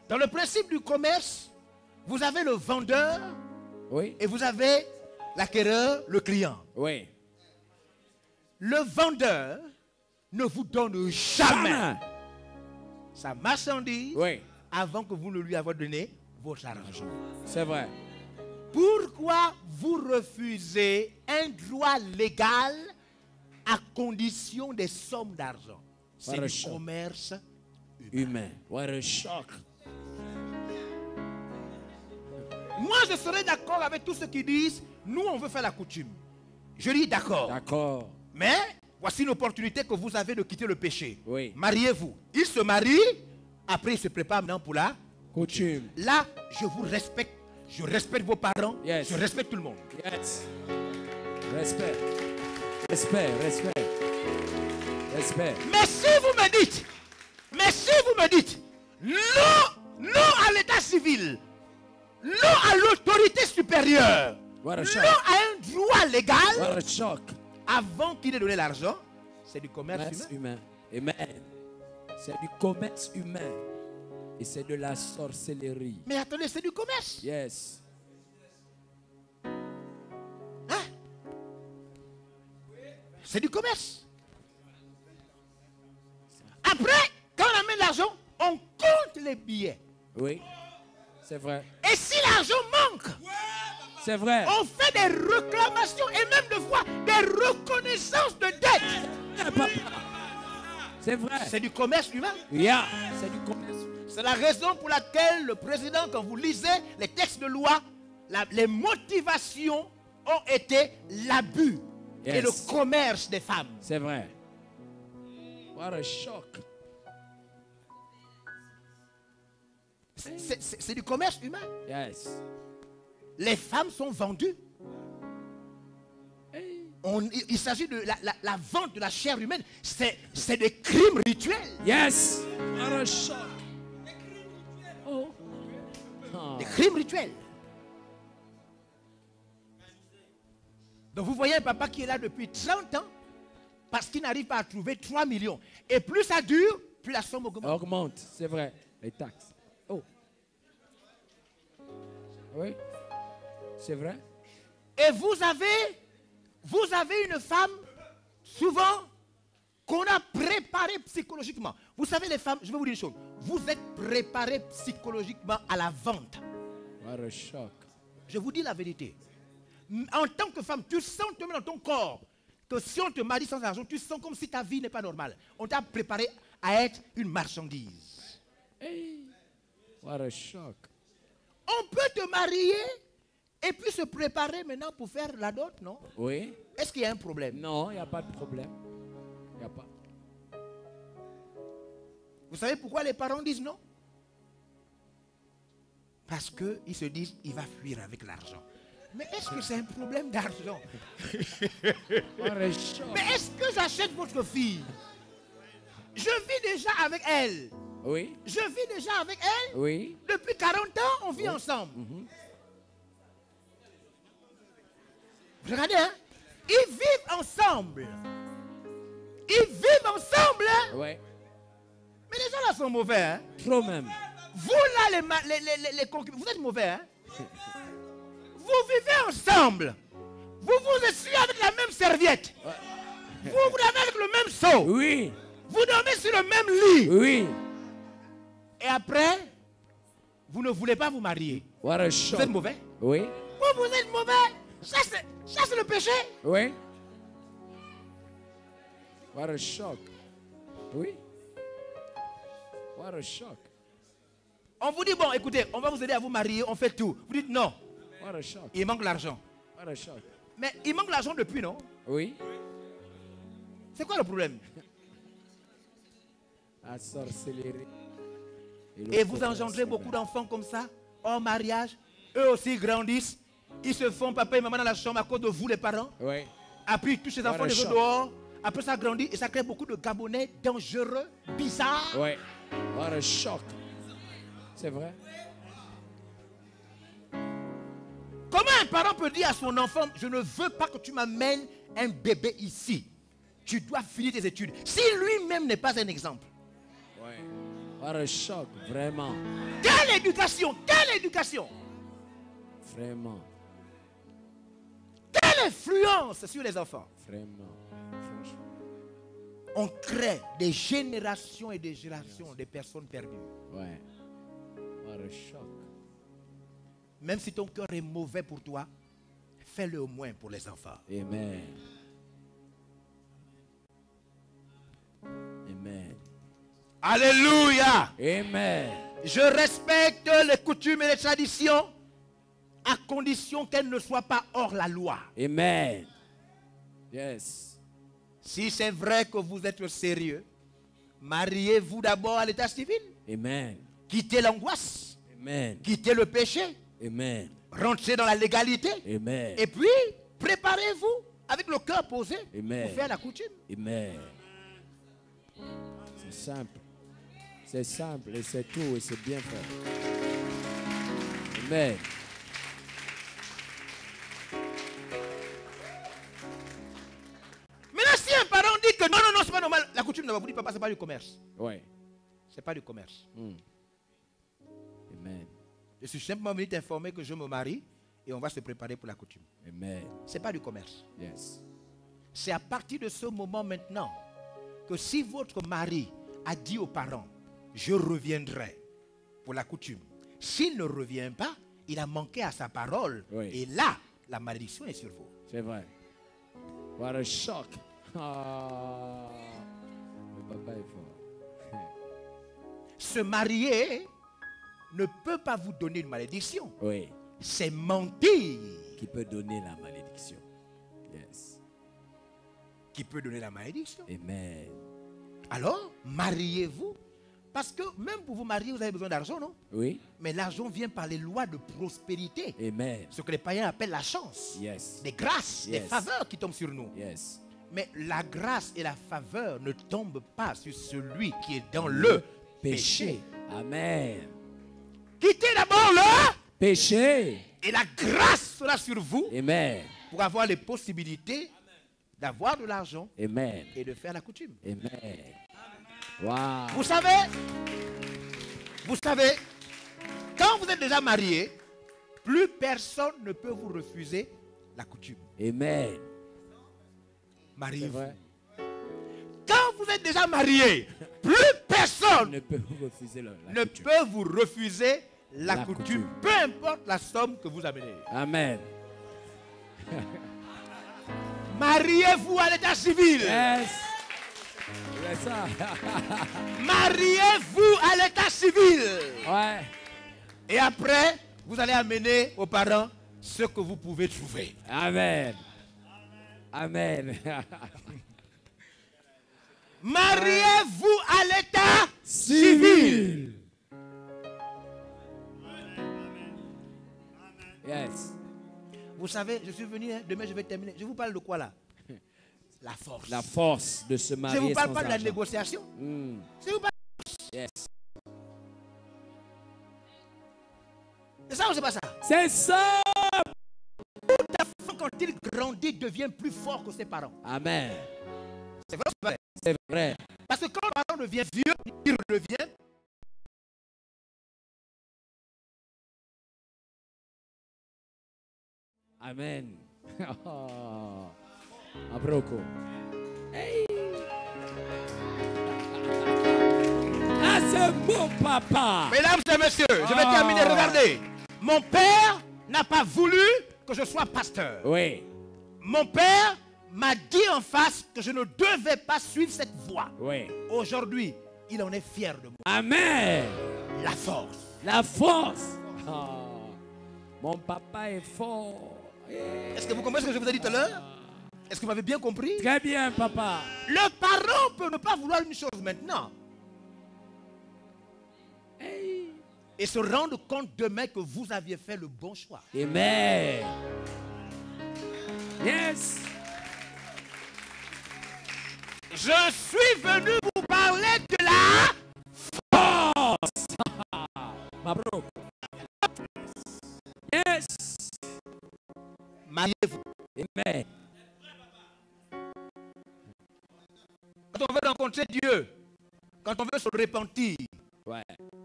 Dans le principe du commerce, vous avez le vendeur et vous avez l'acquéreur, le client. Oui. Le vendeur ne vous donne jamais sa marchandise avant que vous ne lui ayez donné votre argent. C'est vrai. Pourquoi vous refusez un droit légal à condition des sommes d'argent? C'est du commerce humain. What a shock. Moi, je serais d'accord avec tous ceux qui disent nous, on veut faire la coutume. Je dis d'accord. D'accord. Mais voici une opportunité que vous avez de quitter le péché. Oui. Mariez-vous. Il se marie, après il se prépare maintenant pour la coutume. Là, je vous respecte. Je respecte vos parents. Je respecte tout le monde. Yes. Respect. Respect, respect. Respect. Mais si vous me dites, non à l'état civil, non à l'autorité supérieure, non à un droit légal, avant qu'il ait donné l'argent, c'est du commerce humain. Amen. C'est du commerce humain. Et c'est de la sorcellerie. Mais attendez, c'est du commerce. Yes. Hein? C'est du commerce. Après, quand on amène l'argent, on compte les billets. Oui, c'est vrai. Et si l'argent manque, c'est vrai, on fait des réclamations et même de fois des reconnaissances de dette. C'est vrai. C'est du commerce humain. Yeah. C'est du commerce humain. C'est la raison pour laquelle le président, quand vous lisez les textes de loi, les motivations ont été l'abus et le commerce des femmes. C'est vrai. What a shock. C'est du commerce humain. Yes. Les femmes sont vendues. Il s'agit de la vente de la chair humaine. C'est des crimes rituels. Yes. What a shock. Des crimes rituels. Donc vous voyez un papa qui est là depuis 30 ans parce qu'il n'arrive pas à trouver 3 millions. Et plus ça dure, plus la somme augmente. Augmente, c'est vrai. Les taxes. Oh. Oui. C'est vrai. Et vous avez une femme, souvent, qu'on a préparé psychologiquement. Vous savez les femmes, je vais vous dire une chose. Vous êtes préparés psychologiquement à la vente. What a shock. Je vous dis la vérité. En tant que femme, tu sens dans ton corps que si on te marie sans argent, tu sens comme si ta vie n'est pas normale. On t'a préparé à être une marchandise. Hey. What a shock. On peut te marier et puis se préparer maintenant pour faire la dot, non? Oui. Est-ce qu'il y a un problème? Non, il n'y a pas de problème. Il n'y a pas. Vous savez pourquoi les parents disent non? Parce qu'ils se disent, il va fuir avec l'argent. Mais est-ce que c'est un problème d'argent? Mais est-ce que j'achète votre fille? Je vis déjà avec elle. Oui. Je vis déjà avec elle. Oui. Depuis 40 ans, on vit ensemble. Regardez, hein? Ils vivent ensemble. Ils vivent ensemble. Hein? Oui. Mais les gens là sont mauvais. Hein? Trop même. Vous là, les concubins, vous êtes mauvais. Hein? Vous vivez ensemble. Vous vous essuyez avec la même serviette. Vous lavez avec le même seau. Oui. Vous dormez sur le même lit. Oui. Et après, vous ne voulez pas vous marier. What a shock. Vous êtes mauvais. Oui. Vous êtes mauvais. Ça, c'est le péché. Oui. What a shock. Oui. What a shock. On vous dit, bon, écoutez, on va vous aider à vous marier, on fait tout. Vous dites non. What a shock. Il manque l'argent. What a shock. Mais il manque l'argent depuis, non? Oui. C'est quoi le problème? La sorcellerie. Et vous engendrez beaucoup d'enfants comme ça, hors mariage. Eux aussi grandissent. Ils se font papa et maman dans la chambre à cause de vous, les parents. Oui. Après, ils touchent les enfants les autres dehors. Après, ça grandit et ça crée beaucoup de Gabonais dangereux, bizarres. Oui. What a shock. C'est vrai. Comment un parent peut dire à son enfant, je ne veux pas que tu m'amènes un bébé ici. Tu dois finir tes études. Si lui-même n'est pas un exemple. Oui. What a shock, vraiment. Quelle éducation? Quelle éducation? Vraiment. Quelle influence sur les enfants? Vraiment. On crée des générations et des générations de personnes perdues. Ouais. What a shock. Même si ton cœur est mauvais pour toi, fais-le au moins pour les enfants. Amen. Amen. Alléluia. Amen. Je respecte les coutumes et les traditions à condition qu'elles ne soient pas hors la loi. Amen. Yes. Si c'est vrai que vous êtes sérieux, mariez-vous d'abord à l'état civil. Amen. Quittez l'angoisse. Amen. Quittez le péché. Amen. Rentrez dans la légalité. Amen. Et puis, préparez-vous avec le cœur posé Amen. pour faire la coutume. Amen. C'est simple. C'est simple et c'est tout et c'est bien fait. Amen. Maintenant, si un parent dit que non, c'est pas normal, la coutume ne va vous dire, papa, c'est pas du commerce. Oui. C'est pas du commerce. Amen. Je suis simplement venu t'informer que je me marie et on va se préparer pour la coutume. Amen. C'est pas du commerce. Yes. C'est à partir de ce moment maintenant que si votre mari a dit aux parents, je reviendrai pour la coutume, s'il ne revient pas, il a manqué à sa parole. Oui. Et là, la malédiction est sur vous. C'est vrai. What a shock. Ah. Le papa est fort. Se marier ne peut pas vous donner une malédiction. Oui. C'est mentir Qui peut donner la malédiction. Yes. qui peut donner la malédiction. Amen. Alors, mariez-vous. Parce que même pour vous marier, vous avez besoin d'argent, non? Oui. Mais l'argent vient par les lois de prospérité. Amen. Ce que les païens appellent la chance. Yes. Des grâces, des Yes. faveurs qui tombent sur nous. Yes. Mais la grâce et la faveur ne tombent pas sur celui qui est dans le péché. Amen. Quittez d'abord le Péché. et la grâce sera sur vous Amen. pour avoir les possibilités d'avoir de l'argent Amen. et de faire la coutume. Amen. Wow. Vous savez, quand vous êtes déjà marié, plus personne ne peut vous refuser la coutume. Amen. C'est Mariez-vous. vrai. Quand vous êtes déjà marié, plus personne ne peut vous refuser la ne coutume. peut vous refuser la La coutume, coutume. peu importe la somme que vous amenez. Amen. Mariez-vous à l'état civil. Yes. C'est ça. Mariez-vous à l'état civil. Ouais. Et après, vous allez amener aux parents ce que vous pouvez trouver. Amen. Amen. Mariez-vous à l'état civil. Yes. Vous savez, je suis venu, demain je vais terminer. Je vous parle de quoi là? La force. La force de se Je marier ne vous parle sans pas de la argent. négociation. Mm. Je vous parle. Yes. C'est ça ou c'est pas ça? C'est ça. Quand il grandit, il devient plus fort que ses parents. Amen. C'est vrai ou c'est vrai? C'est vrai. Parce que quand le parent devient vieux, il redevient. Amen. Oh. Abroko. Hey. Ah, c'est mon papa. Mesdames et messieurs, je vais terminer. Regardez. Mon père n'a pas voulu que je sois pasteur. Oui. Mon père m'a dit en face que je ne devais pas suivre cette voie. Oui. Aujourd'hui, il en est fier de moi. Amen. La force. La force. Oh. Mon papa est fort. Yeah. Est-ce que vous comprenez ce que je vous ai dit tout à l'heure? Est-ce que vous m'avez bien compris? Très bien, papa. Le parent peut ne pas vouloir une chose maintenant. Hey. Et se rendre compte demain que vous aviez fait le bon choix. Amen. Yes. Je suis venu vous parler de la Force. Mabrok. Yes. mariez-vous. Amen. Quand on veut rencontrer Dieu, quand on veut se repentir, Ouais.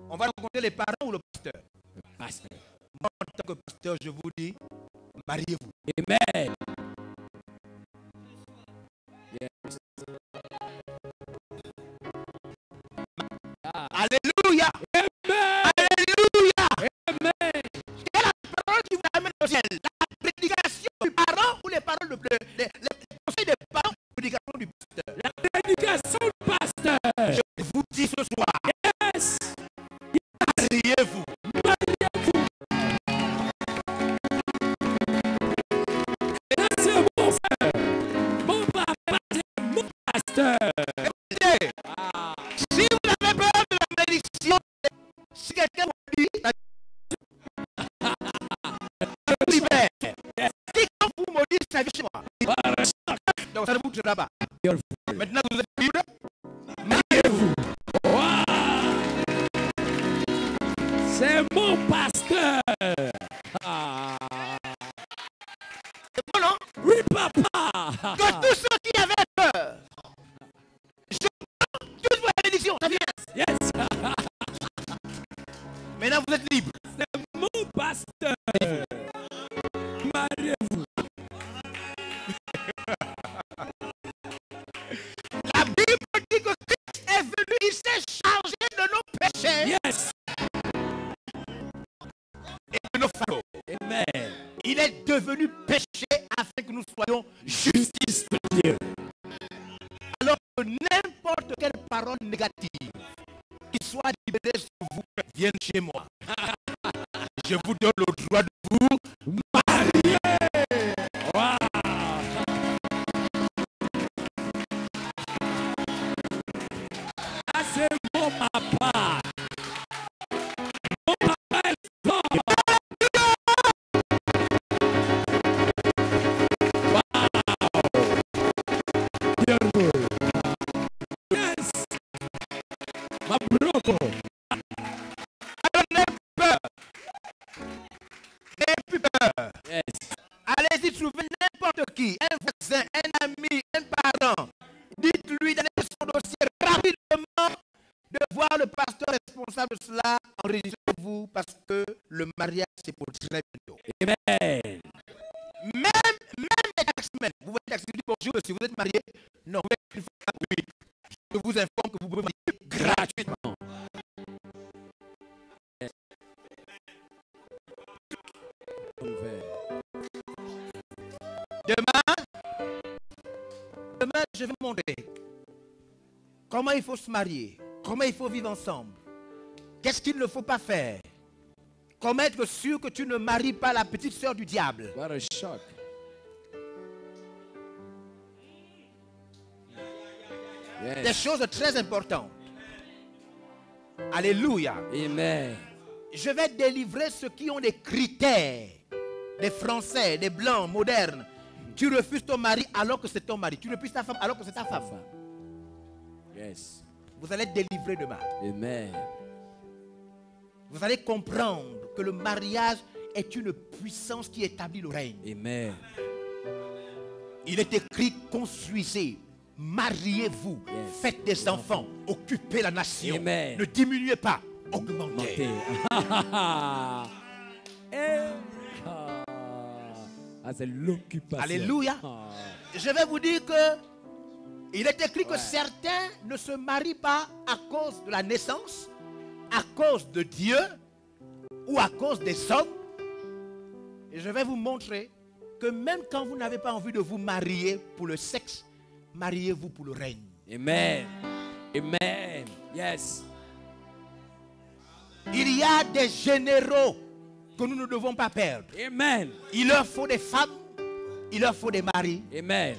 on va rencontrer les parents ou le pasteur. Pasteur. Moi, en tant que pasteur, je vous dis, mariez-vous. Amen. Yes. Alléluia. Amen. Alléluia. Amen. Quelle est la parole qui vous amène au ciel? La prédication du parent ou les paroles les conseils des parents, la prédication du pasteur? La prédication du pasteur. Je vous dis ce soir, Yes. mariez-vous. Mariez-vous. Et là, c'est mon frère. Mon papa, c'est mon pasteur. Écoutez, si vous avez peur de la malédiction, si quelqu'un vous dit, je vous libère. Si quand vous maudissez, ça vient chez moi. Donc ça ne vous touchera pas. Maintenant que vous êtes libre, mariez-vous. C'est mon pasteur. Ah. C'est bon, non? Oui, papa. Que tous ceux qui avaient peur, je prends toute vos malédictions, ça vient. Yes. Maintenant vous êtes libre. C'est mon pasteur. Mariez-vous. La Bible dit que Christ est venu, il s'est chargé de nos péchés Yes. et de nos fardeaux. Amen. Il est devenu péché afin que nous soyons Justice de Dieu. alors que n'importe quelle parole négative qui soit libérée sur vous vienne chez moi. Je vous donne le droit de vous marier. Wow. Ah, c'est mon papa. Mon papa est fort. Wow. Yes. Ma broko. Alors n'ayez peur. N'ayez plus peur. Yes. Allez-y trouver n'importe qui, un voisin, un ami, un parent. Dites-lui d'aller sur son dossier rapidement, de voir le pasteur responsable de cela. Enregistrez-vous parce que le mariage c'est pour très bientôt. Amen. Même les taximens, vous voyez taxi, vous dites bonjour, si vous êtes marié, non, vous êtes une femme, oui. Je vous informe que vous pouvez marier gratuitement. Demain, je vais montrer comment il faut se marier, comment il faut vivre ensemble, qu'est-ce qu'il ne faut pas faire, comment être sûr que tu ne maries pas la petite sœur du diable. What a shock. Yes. Des choses très importantes. Alléluia. Amen. Je vais délivrer ceux qui ont des critères, des Français, des Blancs, modernes. Tu refuses ton mari alors que c'est ton mari. Tu refuses ta femme alors que c'est ta femme. Yes. Vous allez être délivrés demain. Amen. Vous allez comprendre que le mariage est une puissance qui établit le règne. Amen. Il est écrit, construisez, mariez-vous, Yes. faites des enfants, occupez la nation. Amen. Ne diminuez pas, augmentez. C'est l'occupation. Alléluia. Je vais vous dire que il est écrit que certains ne se marient pas à cause de la naissance, à cause de Dieu ou à cause des hommes. Et je vais vous montrer que même quand vous n'avez pas envie de vous marier pour le sexe, mariez-vous pour le règne. Amen. Amen. Yes. Il y a des généraux que nous ne devons pas perdre. Amen. Il leur faut des femmes, il leur faut des maris. Amen.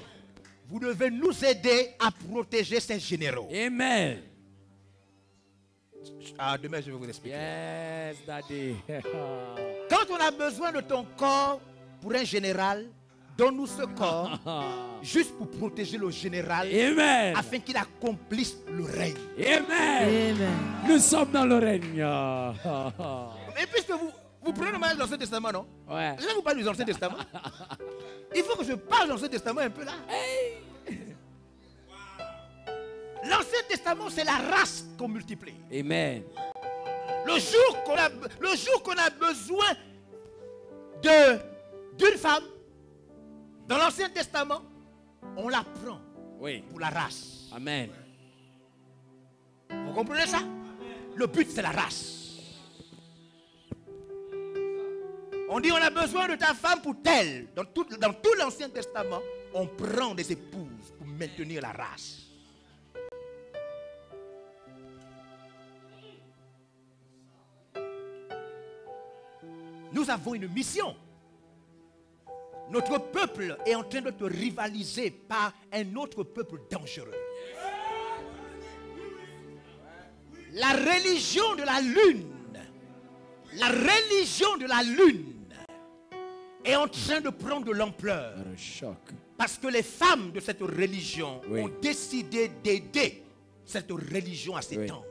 Vous devez nous aider à protéger ces généraux. Amen. Ah, demain, je vais vous expliquer. Yes, Daddy. Quand on a besoin de ton corps pour un général, donne-nous ce corps juste pour protéger le général Amen. afin qu'il accomplisse le règne. Amen. Amen. Nous sommes dans le règne. Et puisque vous prenez le mariage de l'Ancien Testament, non? Ouais. Je vais vous parler de l'Ancien Testament. Il faut que je parle de l'Ancien Testament un peu là. L'Ancien Testament, c'est la race qu'on multiplie. Amen. Le jour qu'on a besoin d'une femme, dans l'Ancien Testament, on la prend Oui. pour la race. Amen. Vous comprenez ça? Le but, c'est la race. On dit on a besoin de ta femme pour telle. Dans tout l'Ancien Testament, on prend des épouses pour maintenir la race. Nous avons une mission. Notre peuple est en train de te rivaliser par un autre peuple dangereux. La religion de la lune est en train de prendre de l'ampleur. What a shock. Parce que les femmes de cette religion Oui. ont décidé d'aider cette religion à s'étendre.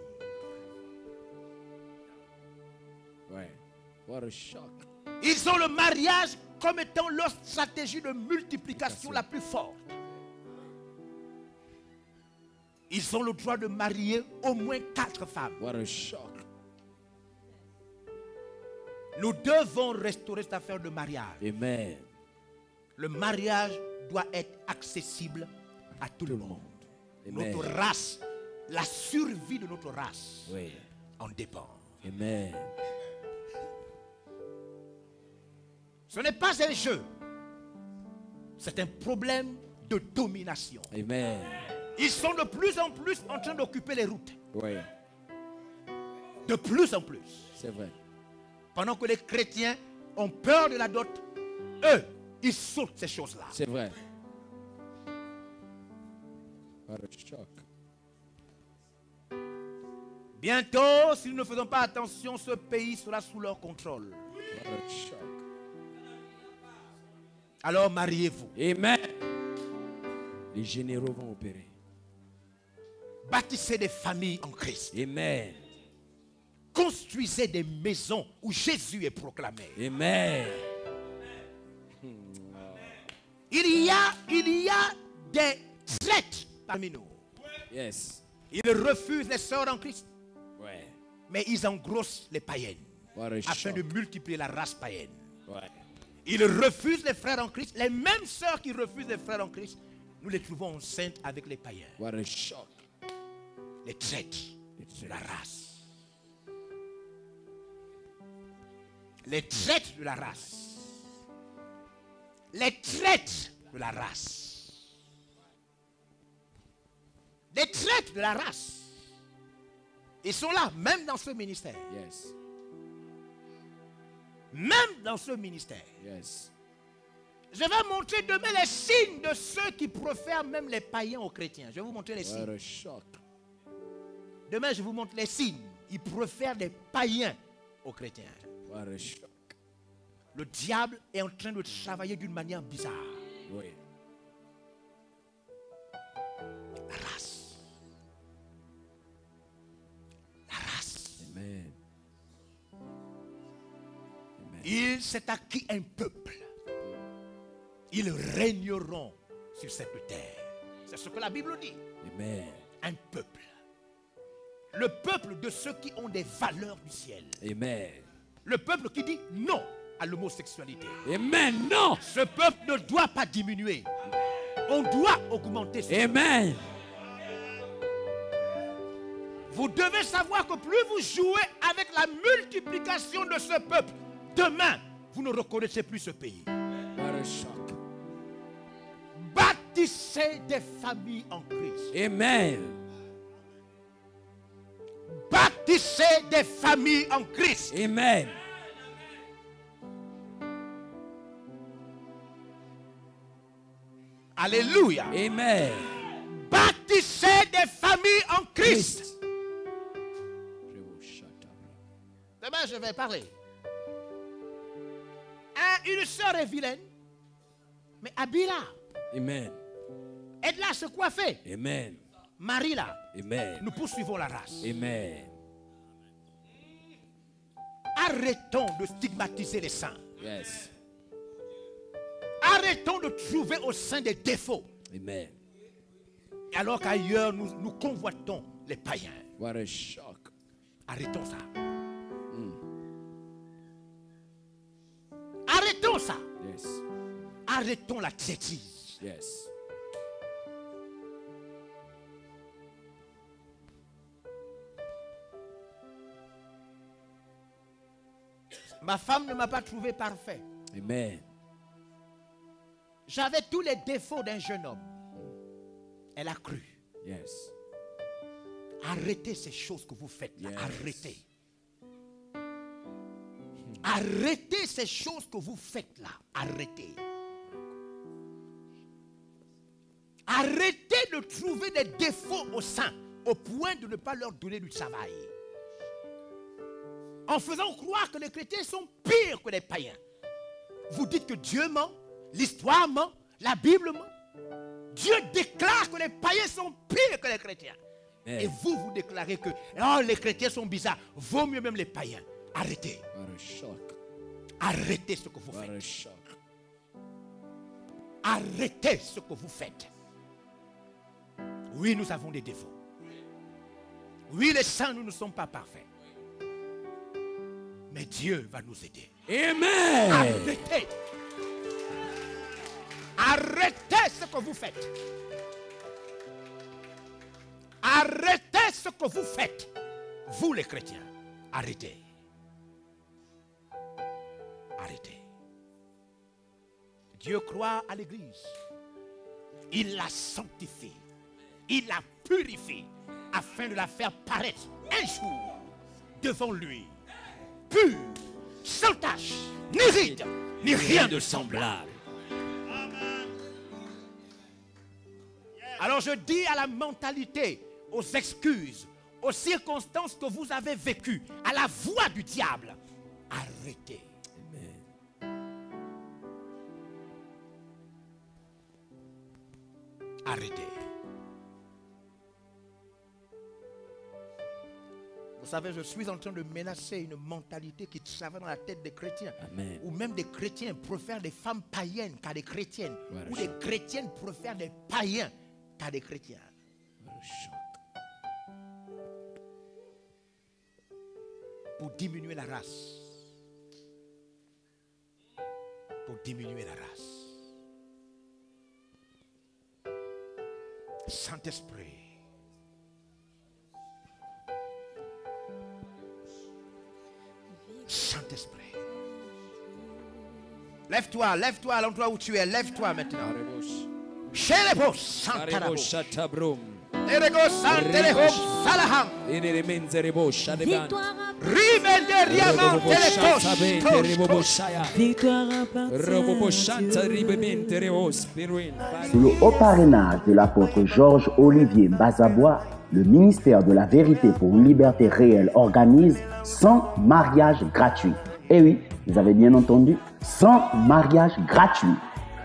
Ouais. What a shock. Ils ont le mariage comme étant leur stratégie de multiplication la plus forte. Ils ont le droit de marier au moins 4 femmes. What a shock. Nous devons restaurer cette affaire de mariage. Amen. Le mariage doit être accessible à tout le monde. Amen. Notre race, la survie de notre race Oui. en dépend. Amen. Ce n'est pas un jeu. C'est un problème de domination. Amen. Ils sont de plus en plus en train d'occuper les routes. Oui. De plus en plus. C'est vrai. Pendant que les chrétiens ont peur de la dot, eux, ils sautent ces choses-là. C'est vrai. What a shock. Bientôt, si nous ne faisons pas attention, ce pays sera sous leur contrôle. What a shock. Alors mariez-vous. Amen. Les généraux vont opérer. Bâtissez des familles en Christ. Amen. Construisez des maisons où Jésus est proclamé. Amen. Il y a des traîtres parmi nous. Yes. Ils refusent les sœurs en Christ, Ouais. mais ils engrossent les païennes What a afin shock. de multiplier la race païenne. Ouais. Ils refusent les frères en Christ. Les mêmes sœurs qui refusent les frères en Christ, nous les trouvons enceintes avec les païens. What a shock. les traîtres de la race. Les traîtres de la race. Les traîtres de la race. Les traîtres de la race. Ils sont là, même dans ce ministère. Yes. Même dans ce ministère. Yes. Je vais montrer demain les signes de ceux qui profèrent même les païens aux chrétiens. Je vais vous montrer les signes. What a shock. Demain, je vous montre les signes. Ils profèrent des païens aux chrétiens. What a shock. Le diable est en train de travailler d'une manière bizarre. Oui. La race. La race. Amen. Il s'est acquis un peuple. Ils régneront sur cette terre. C'est ce que la Bible dit. Amen. Un peuple. Le peuple de ceux qui ont des valeurs du ciel. Amen. Le peuple qui dit non à l'homosexualité. Amen. Non. Ce peuple ne doit pas diminuer. On doit augmenter ce Amen. peuple. Vous devez savoir que plus vous jouez avec la multiplication de ce peuple, demain, vous ne reconnaissez plus ce pays. What a shock. Bâtissez des familles en Christ. Amen. Bâtissez des familles en Christ. Amen. Alléluia. Amen. Bâtissez des familles en Christ. Demain, je vais parler. Une sœur est vilaine, mais habille-la. Amen. Aide-la à se coiffer. Amen. Marie-la. Amen. Nous poursuivons la race. Amen. Arrêtons de stigmatiser les saints. Yes. Arrêtons de trouver au sein des défauts. Amen. Alors qu'ailleurs, nous convoitons les païens. What a shock. Arrêtons ça. Arrêtons ça. Yes. Arrêtons la traîtrise. Yes. Ma femme ne m'a pas trouvé parfait. Amen. J'avais tous les défauts d'un jeune homme. Elle a cru. Yes. Arrêtez ces choses que vous faites là. Yes. Arrêtez. Arrêtez ces choses que vous faites là. Arrêtez. Arrêtez de trouver des défauts au sein au point de ne pas leur donner du travail. En faisant croire que les chrétiens sont pires que les païens. Vous dites que Dieu ment, l'histoire ment, la Bible ment. Dieu déclare que les païens sont pires que les chrétiens. Amen. Et vous déclarez que oh, les chrétiens sont bizarres. Vaut mieux même les païens. Arrêtez. What a shock. Arrêtez ce que vous What a faites. shock. Arrêtez ce que vous faites. Oui, nous avons des défauts. Oui, les saints, nous ne sommes pas parfaits. Mais Dieu va nous aider. Amen. Arrêtez. Arrêtez ce que vous faites. Arrêtez ce que vous faites. Vous les chrétiens, arrêtez. Arrêtez. Dieu croit à l'église. Il la sanctifie. Il la purifie afin de la faire paraître un jour devant lui. Pure, sans tache, ni ride, ni rien de semblable. Alors je dis à la mentalité, aux excuses, aux circonstances que vous avez vécues, à la voix du diable, arrêtez. Arrêtez. Vous savez, je suis en train de menacer une mentalité qui travaille dans la tête des chrétiens. Amen. Ou même des chrétiens préfèrent des femmes païennes qu'à des chrétiennes. Voilà, ou des chrétiennes préfèrent des païens qu'à des chrétiens. What a shock. Pour diminuer la race. Pour diminuer la race. Saint-Esprit, Lève-toi, lève-toi à l'endroit où tu es. Lève-toi maintenant. Chez les beaux, Santarabo. Erego Santelego Salaham. Sous le haut parrainage de l'apôtre Georges-Olivier Bazabois, le ministère de la Vérité pour une liberté réelle organise 100 mariages gratuits. Et oui, vous avez bien entendu, 100 mariages gratuits.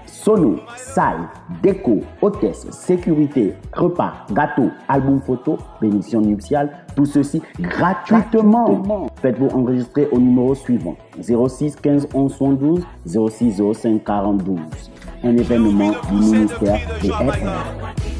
Sono, salle, déco, hôtesse, sécurité, repas, gâteau, album photo, bénédiction nuptiale, tout ceci gratuitement. Faites-vous enregistrer au numéro suivant 06 15 11 72 06 05 42. Un événement du ministère des RR.